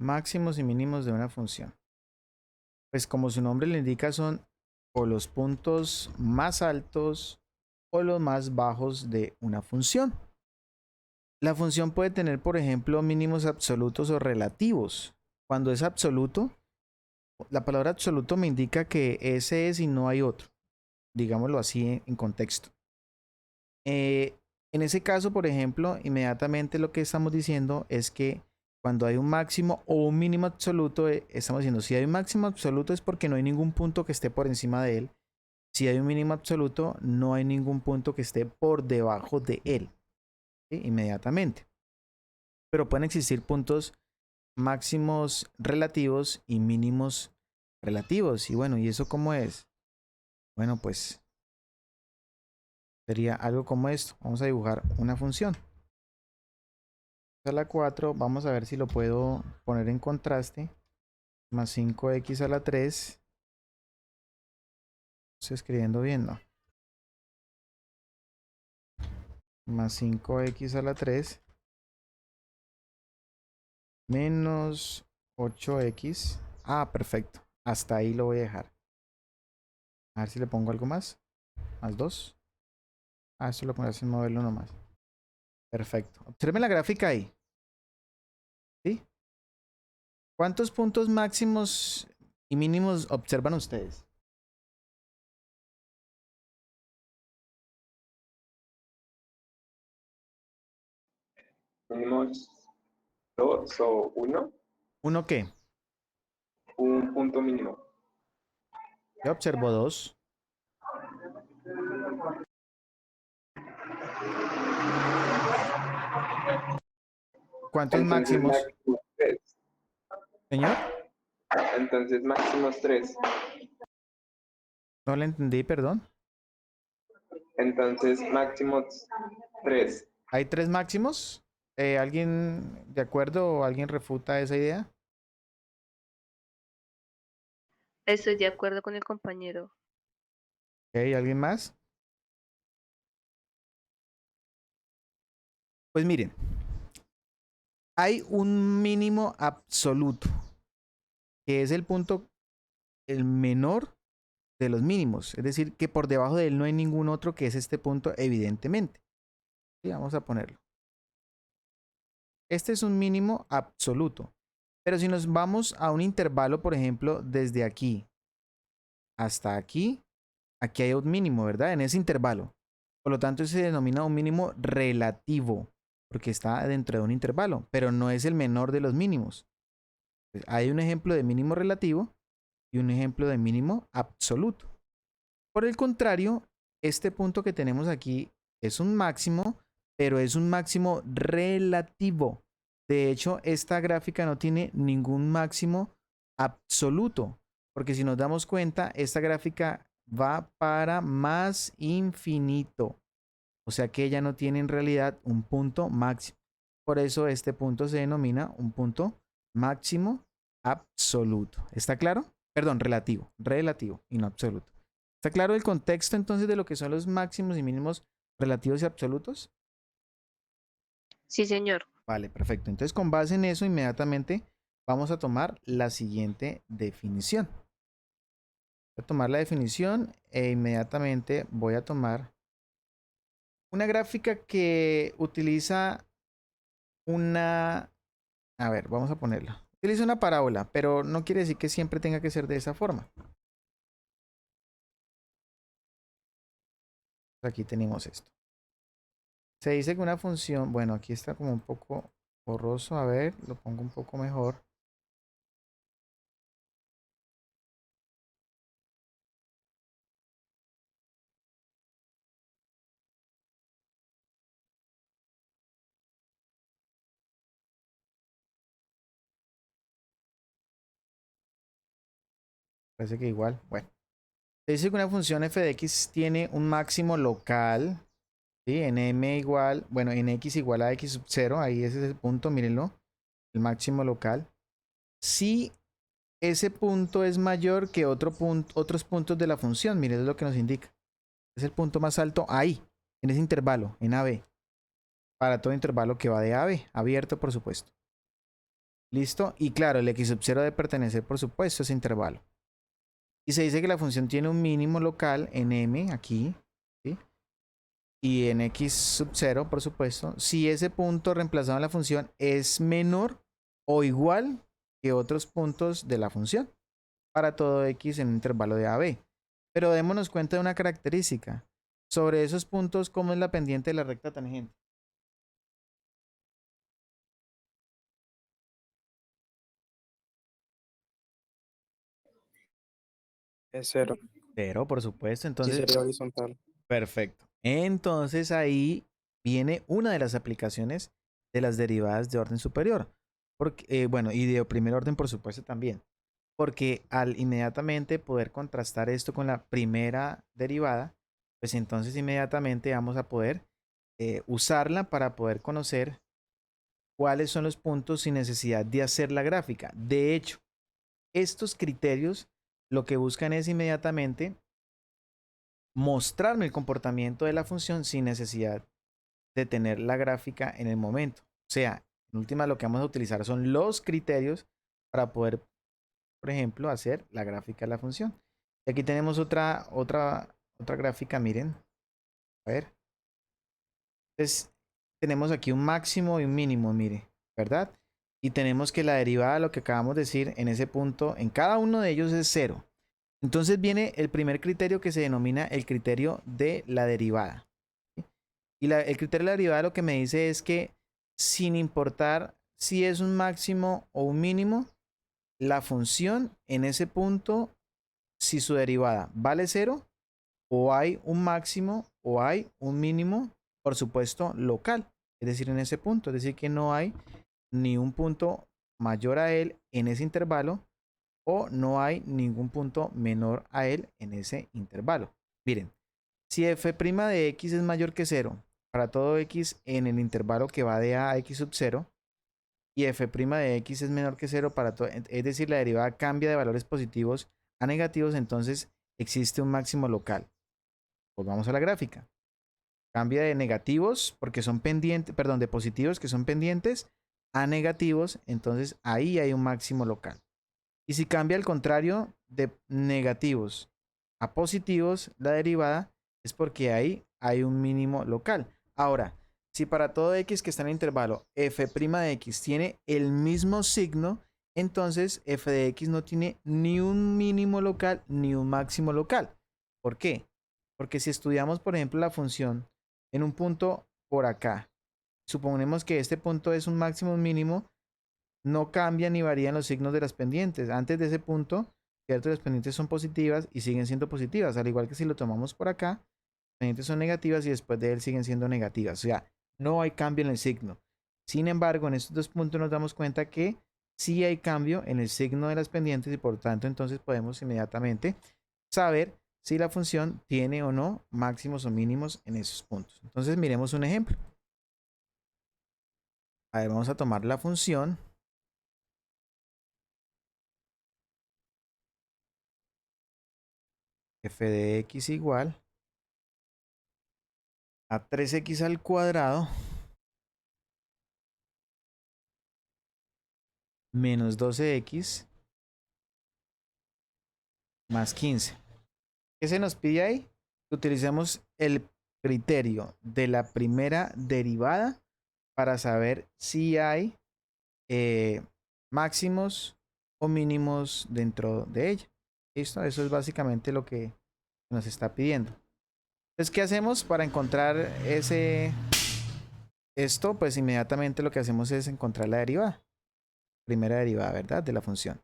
Máximos y mínimos de una función. Pues como su nombre le indica, son o los puntos más altos o los más bajos de una función. La función puede tener, por ejemplo, mínimos absolutos o relativos. Cuando es absoluto, la palabra absoluto me indica que ese es y no hay otro. Digámoslo así en contexto. En ese caso, por ejemplo, inmediatamente lo que estamos diciendo es que cuando hay un máximo o un mínimo absoluto, estamos diciendo si hay un máximo absoluto es porque no hay ningún punto que esté por encima de él. Si hay un mínimo absoluto, no hay ningún punto que esté por debajo de él. ¿Sí? Inmediatamente. Pero pueden existir puntos máximos relativos y mínimos relativos. Y bueno, ¿y eso cómo es? Bueno, pues sería algo como esto. Vamos a dibujar una función. A la 4, vamos a ver si lo puedo poner en contraste. Más 5x a la 3. Estoy escribiendo bien, ¿no? Más 5x a la 3. Menos 8x. Ah, perfecto. Hasta ahí lo voy a dejar. A ver si le pongo algo más. Más 2. Ah, esto lo pongo sin moverlo nomás. Perfecto. Observen la gráfica ahí. ¿Sí? ¿Cuántos puntos máximos y mínimos observan ustedes? Tenemos 2 o 1, ¿Uno qué? un punto mínimo. Yo observo 2. ¿Cuántos Entonces máximos, máximo 3. señor? Entonces máximos 3. No le entendí, perdón. Entonces máximos 3. ¿Hay 3 máximos? ¿Alguien de acuerdo o alguien refuta esa idea? Estoy de acuerdo con el compañero. Ok, ¿alguien más? Pues miren, hay un mínimo absoluto, que es el punto, el menor de los mínimos. Es decir, que por debajo de él no hay ningún otro, que es este punto, evidentemente. Sí, vamos a ponerlo. Este es un mínimo absoluto. Pero si nos vamos a un intervalo, por ejemplo, desde aquí hasta aquí, aquí hay un mínimo, ¿verdad? En ese intervalo. Por lo tanto, se denomina un mínimo relativo, porque está dentro de un intervalo, pero no es el menor de los mínimos. Hay un ejemplo de mínimo relativo y un ejemplo de mínimo absoluto. Por el contrario, este punto que tenemos aquí es un máximo, pero es un máximo relativo. De hecho, esta gráfica no tiene ningún máximo absoluto, porque si nos damos cuenta, esta gráfica va para más infinito. O sea que ella no tiene en realidad un punto máximo. Por eso este punto se denomina un punto máximo absoluto. ¿Está claro? Perdón, relativo y no absoluto. ¿Está claro el contexto entonces de lo que son los máximos y mínimos relativos y absolutos? Sí, señor. Vale, perfecto. Entonces, con base en eso, inmediatamente vamos a tomar la siguiente definición. Voy a tomar la definición e inmediatamente voy a tomar una gráfica que utiliza una... A ver, vamos a ponerla. Utiliza una parábola, pero no quiere decir que siempre tenga que ser de esa forma. Aquí tenemos esto. Se dice que una función, bueno, aquí está como un poco borroso, a ver, lo pongo un poco mejor. Parece que igual, bueno. Se dice que una función f de x tiene un máximo local, ¿sí? En m igual, bueno, en x igual a x sub 0, ahí ese es el punto, mírenlo, el máximo local. Si ese punto es mayor que otros puntos de la función, miren, es lo que nos indica. Es el punto más alto ahí, en ese intervalo, en AB. Para todo intervalo que va de AB, abierto por supuesto. ¿Listo? Y claro, el x sub 0 debe pertenecer por supuesto a ese intervalo. Y se dice que la función tiene un mínimo local en M, aquí, ¿sí? Y en x sub 0, por supuesto, si ese punto reemplazado en la función es menor o igual que otros puntos de la función para todo x en un intervalo de AB. Pero démonos cuenta de una característica. Sobre esos puntos, ¿cómo es la pendiente de la recta tangente? Es 0. 0, por supuesto. Sí, Entonces, sería horizontal. perfecto. Entonces ahí viene una de las aplicaciones de las derivadas de orden superior. Porque, bueno, y de primer orden, por supuesto, también. Porque al inmediatamente poder contrastar esto con la primera derivada, pues entonces inmediatamente vamos a poder usarla para poder conocer cuáles son los puntos sin necesidad de hacer la gráfica. De hecho, estos criterios lo que buscan es inmediatamente mostrarme el comportamiento de la función sin necesidad de tener la gráfica en el momento. O sea, en última lo que vamos a utilizar son los criterios para poder, por ejemplo, hacer la gráfica de la función. Y aquí tenemos otra gráfica, miren. A ver. Entonces, tenemos aquí un máximo y un mínimo, mire, ¿verdad? Y tenemos que la derivada, lo que acabamos de decir, en ese punto, en cada uno de ellos es 0. Entonces viene el primer criterio que se denomina el criterio de la derivada. ¿Sí? Y el criterio de la derivada lo que me dice es que sin importar si es un máximo o un mínimo, la función en ese punto, si su derivada vale 0, o hay un máximo o hay un mínimo, por supuesto, local. Es decir, en ese punto. Es decir, que no hay ni un punto mayor a él en ese intervalo o no hay ningún punto menor a él en ese intervalo. Miren, si f' de x es mayor que 0 para todo x en el intervalo que va de a x sub 0 y f' de x es menor que 0 para todo, es decir, la derivada cambia de valores positivos a negativos, entonces existe un máximo local. Volvamos a la gráfica. Cambia de negativos porque son pendientes, perdón, de positivos que son pendientes a negativos, entonces ahí hay un máximo local. Y si cambia al contrario de negativos a positivos, la derivada es porque ahí hay un mínimo local. Ahora, si para todo x que está en el intervalo f' de x tiene el mismo signo, entonces f de x no tiene ni un mínimo local ni un máximo local. ¿Por qué? Porque si estudiamos, por ejemplo, la función en un punto por acá, suponemos que este punto es un máximo o un mínimo, no cambian ni varían los signos de las pendientes. Antes de ese punto, ¿cierto? Las pendientes son positivas y siguen siendo positivas, al igual que si lo tomamos por acá, las pendientes son negativas y después de él siguen siendo negativas. O sea, no hay cambio en el signo. Sin embargo, en estos dos puntos nos damos cuenta que sí hay cambio en el signo de las pendientes y por tanto entonces podemos inmediatamente saber si la función tiene o no máximos o mínimos en esos puntos. Entonces miremos un ejemplo. A ver, vamos a tomar la función f de x igual a 3x al cuadrado menos 12x más 15. ¿Qué se nos pide ahí? Que utilicemos el criterio de la primera derivada para saber si hay máximos o mínimos dentro de ella. ¿Listo? Eso es básicamente lo que nos está pidiendo. Entonces, ¿qué hacemos para encontrar ese Esto, pues inmediatamente lo que hacemos es encontrar la derivada. Primera derivada, ¿verdad? De la función.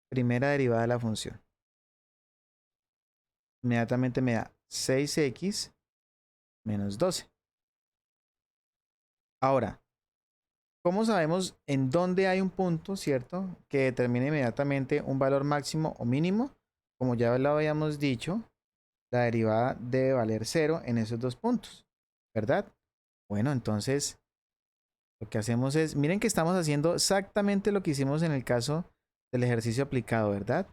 Primera derivada de la función. Inmediatamente me da 6x menos 12. Ahora, ¿cómo sabemos en dónde hay un punto, cierto? Que determine inmediatamente un valor máximo o mínimo. Como ya lo habíamos dicho, la derivada debe valer 0 en esos dos puntos, ¿verdad? Bueno, entonces lo que hacemos es, miren que estamos haciendo exactamente lo que hicimos en el caso del ejercicio aplicado, ¿verdad?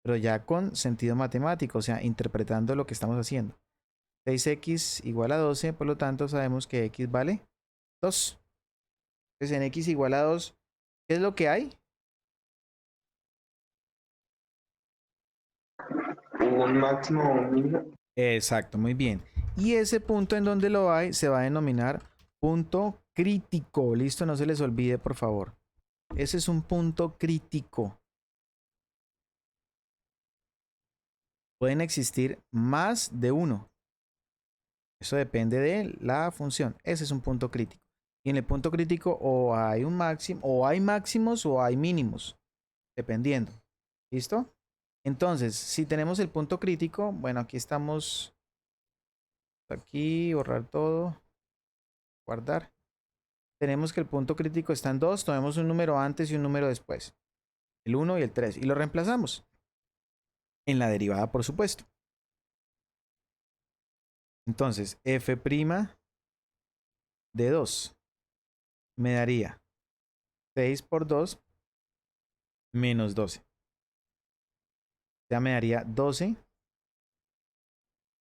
Pero ya con sentido matemático, o sea, interpretando lo que estamos haciendo. 6x igual a 12, por lo tanto sabemos que x vale 2. Entonces en x igual a 2, ¿qué es lo que hay? Un máximo o un mínimo. Exacto, muy bien. Y ese punto en donde lo hay se va a denominar punto crítico. Listo, no se les olvide, por favor. Ese es un punto crítico. Pueden existir más de uno. Eso depende de la función. Ese es un punto crítico. Y en el punto crítico o hay un máximo, o hay máximos o hay mínimos, dependiendo. ¿Listo? Entonces, si tenemos el punto crítico, bueno, aquí estamos. Aquí, borrar todo. Guardar. Tenemos que el punto crítico está en 2. Tomemos un número antes y un número después. El 1 y el 3. Y lo reemplazamos. En la derivada, por supuesto. Entonces, f' de 2 me daría 6 por 2 menos 12. Ya me daría 12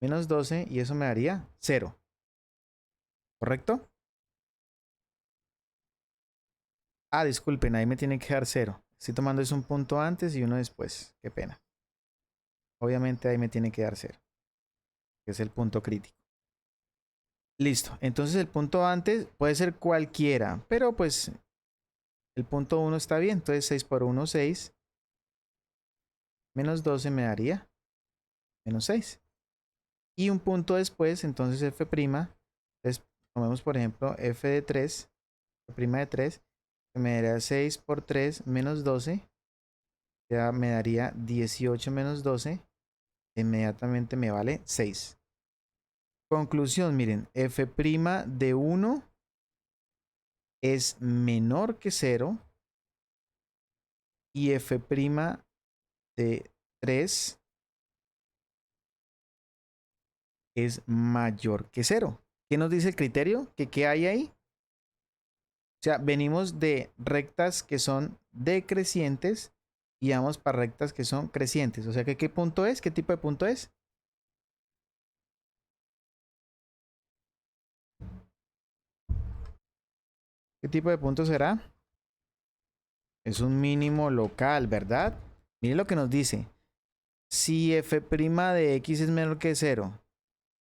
menos 12 y eso me daría 0. ¿Correcto? Ah, disculpen, ahí me tiene que dar 0. Estoy tomando es un punto antes y uno después. Qué pena. Obviamente ahí me tiene que dar 0, que es el punto crítico. Listo. Entonces el punto antes puede ser cualquiera, pero pues el punto 1 está bien. Entonces 6 por 1, 6. Menos 12 me daría menos 6. Y un punto después, entonces f'. Entonces tomemos por ejemplo f de 3, f' de 3, que me daría 6 por 3 menos 12. Ya me daría 18 menos 12. Inmediatamente me vale 6. Conclusión, miren, f' de 1 es menor que 0 y f' de 3 es mayor que 0. ¿Qué nos dice el criterio? ¿Que qué hay ahí? O sea, venimos de rectas que son decrecientes y vamos para rectas que son crecientes. O sea, ¿qué punto es? ¿Qué tipo de punto es? ¿Qué tipo de punto será? Es un mínimo local, ¿verdad? Mire lo que nos dice. Si f' de x es menor que 0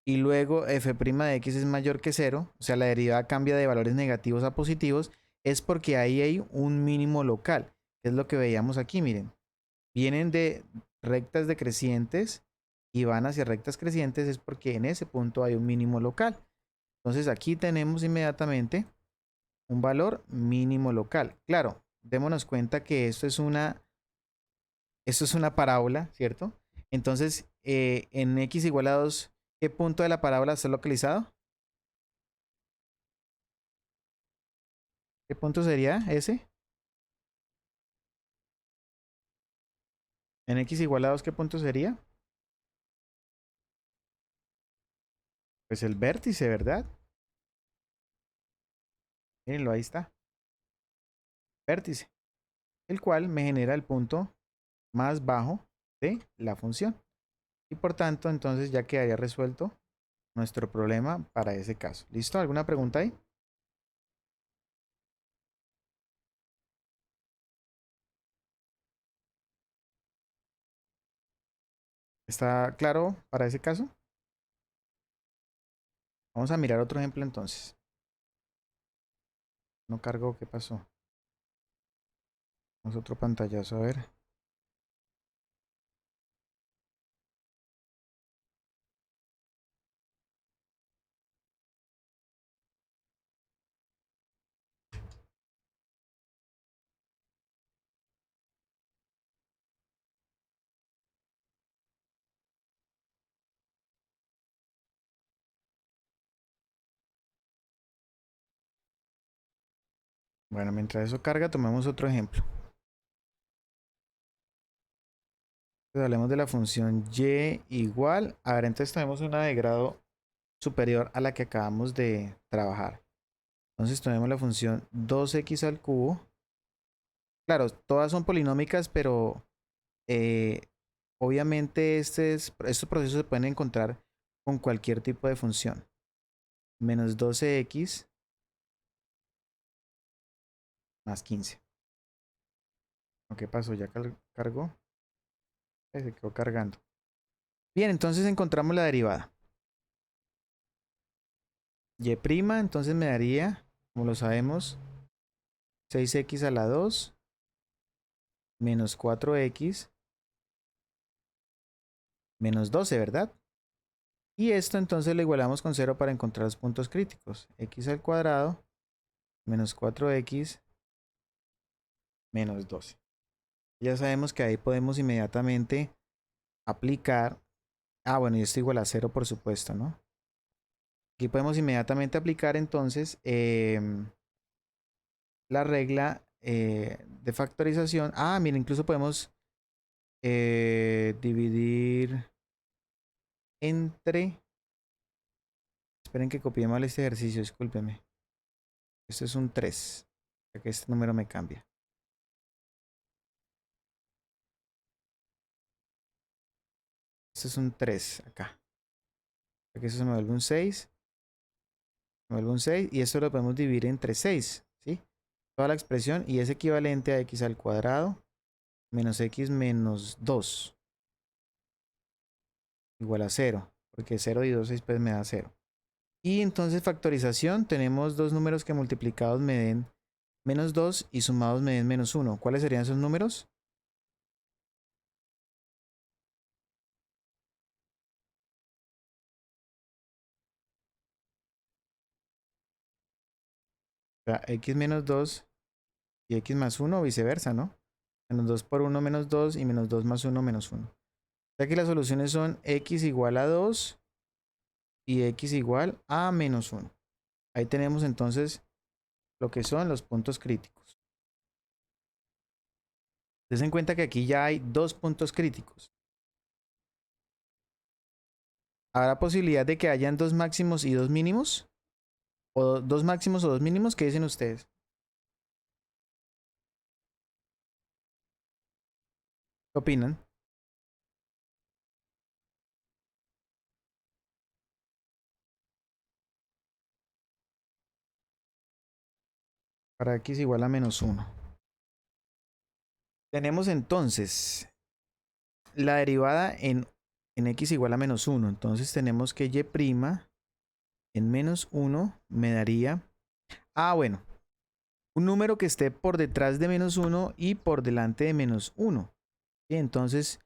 y luego f' de x es mayor que 0, o sea, la derivada cambia de valores negativos a positivos, es porque ahí hay un mínimo local. Es lo que veíamos aquí, miren. Vienen de rectas decrecientes y van hacia rectas crecientes, es porque en ese punto hay un mínimo local. Entonces aquí tenemos inmediatamente un valor mínimo local. Claro, démonos cuenta que esto es una parábola, ¿cierto? Entonces, en x igual a 2, ¿qué punto de la parábola está localizado? ¿Qué punto sería ese? En x igual a 2, ¿qué punto sería? Pues el vértice, ¿verdad? Mírenlo, ahí está. Vértice. El cual me genera el punto más bajo de la función. Y por tanto, entonces ya quedaría resuelto nuestro problema para ese caso. ¿Listo? ¿Alguna pregunta ahí? ¿Está claro para ese caso? Vamos a mirar otro ejemplo entonces. No cargó, ¿qué pasó? Vamos a otro pantallazo, a ver. Bueno, mientras eso carga, tomemos otro ejemplo. Entonces, hablemos de la función y igual. A ver, entonces tenemos una de grado superior a la que acabamos de trabajar. Entonces tenemos la función 2x al cubo. Claro, todas son polinómicas, pero obviamente estos procesos se pueden encontrar con cualquier tipo de función. Menos 12x más 15. ¿Qué pasó? ¿Ya cargó? Se quedó cargando. Bien, entonces encontramos la derivada. Y', entonces me daría, como lo sabemos, 6x a la 2 menos 4x menos 12, ¿verdad? Y esto entonces lo igualamos con 0 para encontrar los puntos críticos. X al cuadrado menos 4x menos 12. Ya sabemos que ahí podemos inmediatamente aplicar. Bueno, y esto igual a 0, por supuesto, ¿no? Aquí podemos inmediatamente aplicar entonces la regla de factorización. Mira, incluso podemos dividir entre... Esperen que copié mal este ejercicio, discúlpenme. Este es un 3, ya que este número me cambia. Este es un 3 acá. Aquí eso se me vuelve un 6. Me vuelve un 6 y esto lo podemos dividir entre 6, ¿sí? Toda la expresión y es equivalente a x al cuadrado menos x menos 2 igual a 0, porque 0 y 2 pues me da 0. Y entonces factorización, tenemos dos números que multiplicados me den menos 2 y sumados me den menos 1. ¿Cuáles serían esos números? O sea, x menos 2 y x más 1 o viceversa, ¿no? Menos 2 por 1 menos 2 y menos 2 más 1 menos 1. O sea que las soluciones son x igual a 2 y x igual a menos 1. Ahí tenemos entonces lo que son los puntos críticos. Ten en cuenta que aquí ya hay dos puntos críticos. ¿Habrá posibilidad de que hayan dos máximos y dos mínimos? ¿O dos máximos o dos mínimos? ¿Qué dicen ustedes? ¿Qué opinan? Para x igual a menos 1. Tenemos entonces la derivada en x igual a menos 1. Entonces tenemos que y' en menos 1 me daría... bueno. Un número que esté por detrás de menos 1 y por delante de menos 1. ¿Sí? Entonces,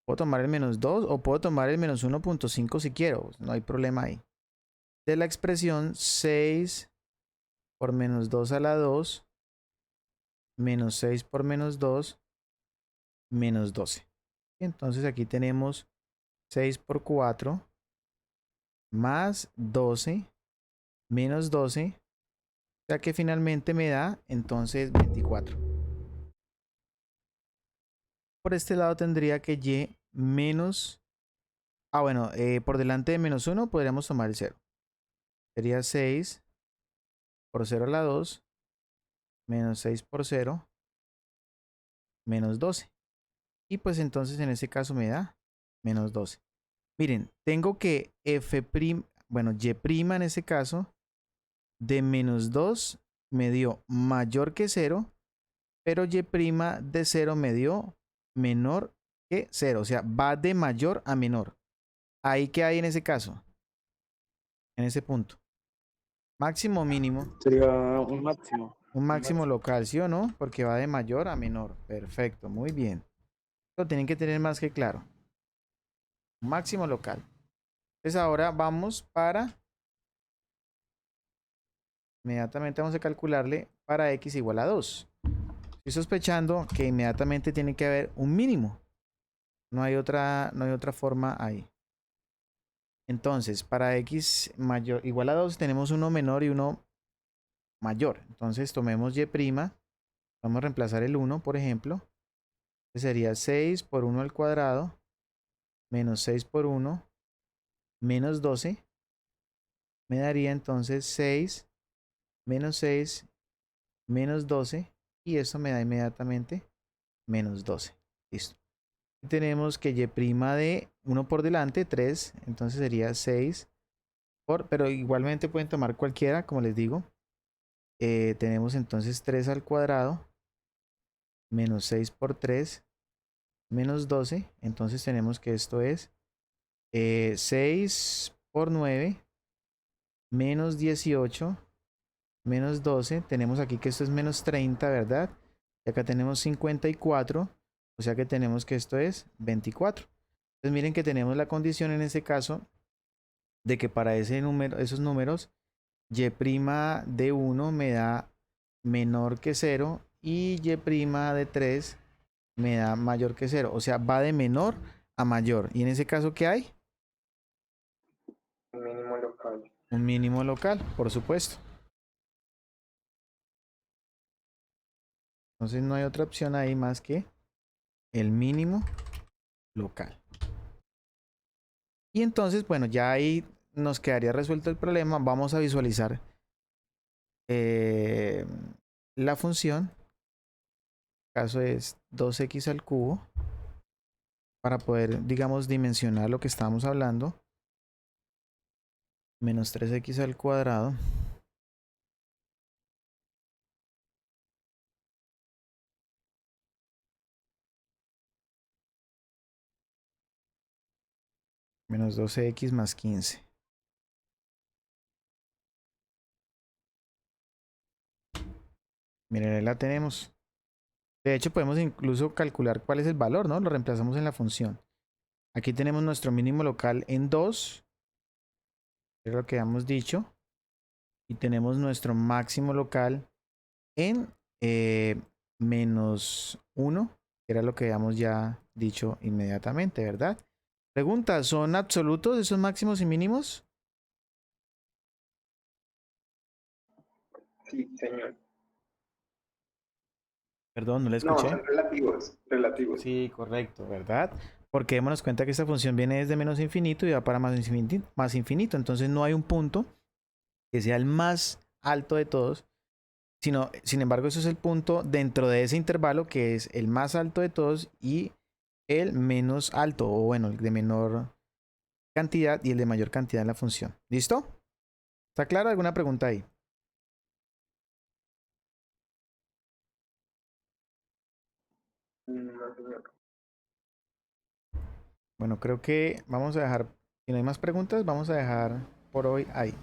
puedo tomar el menos 2 o puedo tomar el menos 1.5 si quiero. No hay problema ahí. De la expresión 6 por menos 2 a la 2 menos 6 por menos 2 menos 12. Entonces aquí tenemos 6 por 4 más 12 menos 12. O sea que finalmente me da entonces 24. Por este lado tendría que y menos... por delante de menos 1 podríamos tomar el 0. Sería 6 por 0 a la 2 menos 6 por 0 menos 12. Y pues entonces en ese caso me da menos 12. Miren, tengo que y' en ese caso de menos 2 me dio mayor que 0, pero y' de 0 me dio menor que 0. O sea, va de mayor a menor. ¿Ahí qué hay en ese caso? En ese punto. ¿Máximo o mínimo? Sería un máximo. Un máximo local, ¿sí o no? Porque va de mayor a menor. Perfecto, muy bien. Lo tienen que tener más que claro. Un máximo local. Entonces ahora vamos para... Inmediatamente vamos a calcularle para x igual a 2. Estoy sospechando que inmediatamente tiene que haber un mínimo. No hay otra forma ahí. Entonces, para x mayor igual a 2 tenemos uno menor y uno mayor. Entonces tomemos y', vamos a reemplazar el 1, por ejemplo. Sería 6 por 1 al cuadrado menos 6 por 1 menos 12. Me daría entonces 6 menos 6 menos 12. Y esto me da inmediatamente menos 12. Listo. Y tenemos que y' de 1 por delante, 3. Entonces sería 6 por... Pero igualmente pueden tomar cualquiera, como les digo. Tenemos entonces 3 al cuadrado menos 6 por 3 menos 12. Entonces tenemos que esto es 6 por 9 menos 18 menos 12. Tenemos aquí que esto es menos 30, ¿verdad? Y acá tenemos 54. O sea que tenemos que esto es 24. Entonces miren que tenemos la condición en este caso de que para ese número, esos números, y' de 1 me da menor que 0 y y' de 3 me da mayor que 0. O sea, va de menor a mayor. ¿Y en ese caso qué hay? Un mínimo local. Un mínimo local, por supuesto. Entonces no hay otra opción ahí más que el mínimo local. Y entonces, bueno, ya ahí nos quedaría resuelto el problema. Vamos a visualizar la función. El caso es 2x al cubo. Para poder, digamos, dimensionar lo que estábamos hablando. Menos 3x al cuadrado. Menos 12x más 15. Miren, ahí la tenemos. De hecho, podemos incluso calcular cuál es el valor, ¿no? Lo reemplazamos en la función. Aquí tenemos nuestro mínimo local en 2. Es lo que habíamos dicho. Y tenemos nuestro máximo local en menos 1. Que era lo que habíamos ya dicho inmediatamente, ¿verdad? Pregunta, ¿son absolutos esos máximos y mínimos? Sí, señor. Perdón, no le No, escuché. son relativos, relativos. Sí, correcto, ¿verdad? Porque démonos cuenta que esta función viene desde menos infinito y va para más infinito, más infinito. Entonces no hay un punto que sea el más alto de todos, sino, sin embargo, eso es el punto dentro de ese intervalo que es el más alto de todos y el menos alto, o bueno, el de menor cantidad y el de mayor cantidad en la función. ¿Listo? ¿Está claro? ¿Alguna pregunta ahí? No, señor. Bueno, creo que vamos a dejar, si no hay más preguntas, vamos a dejar por hoy ahí.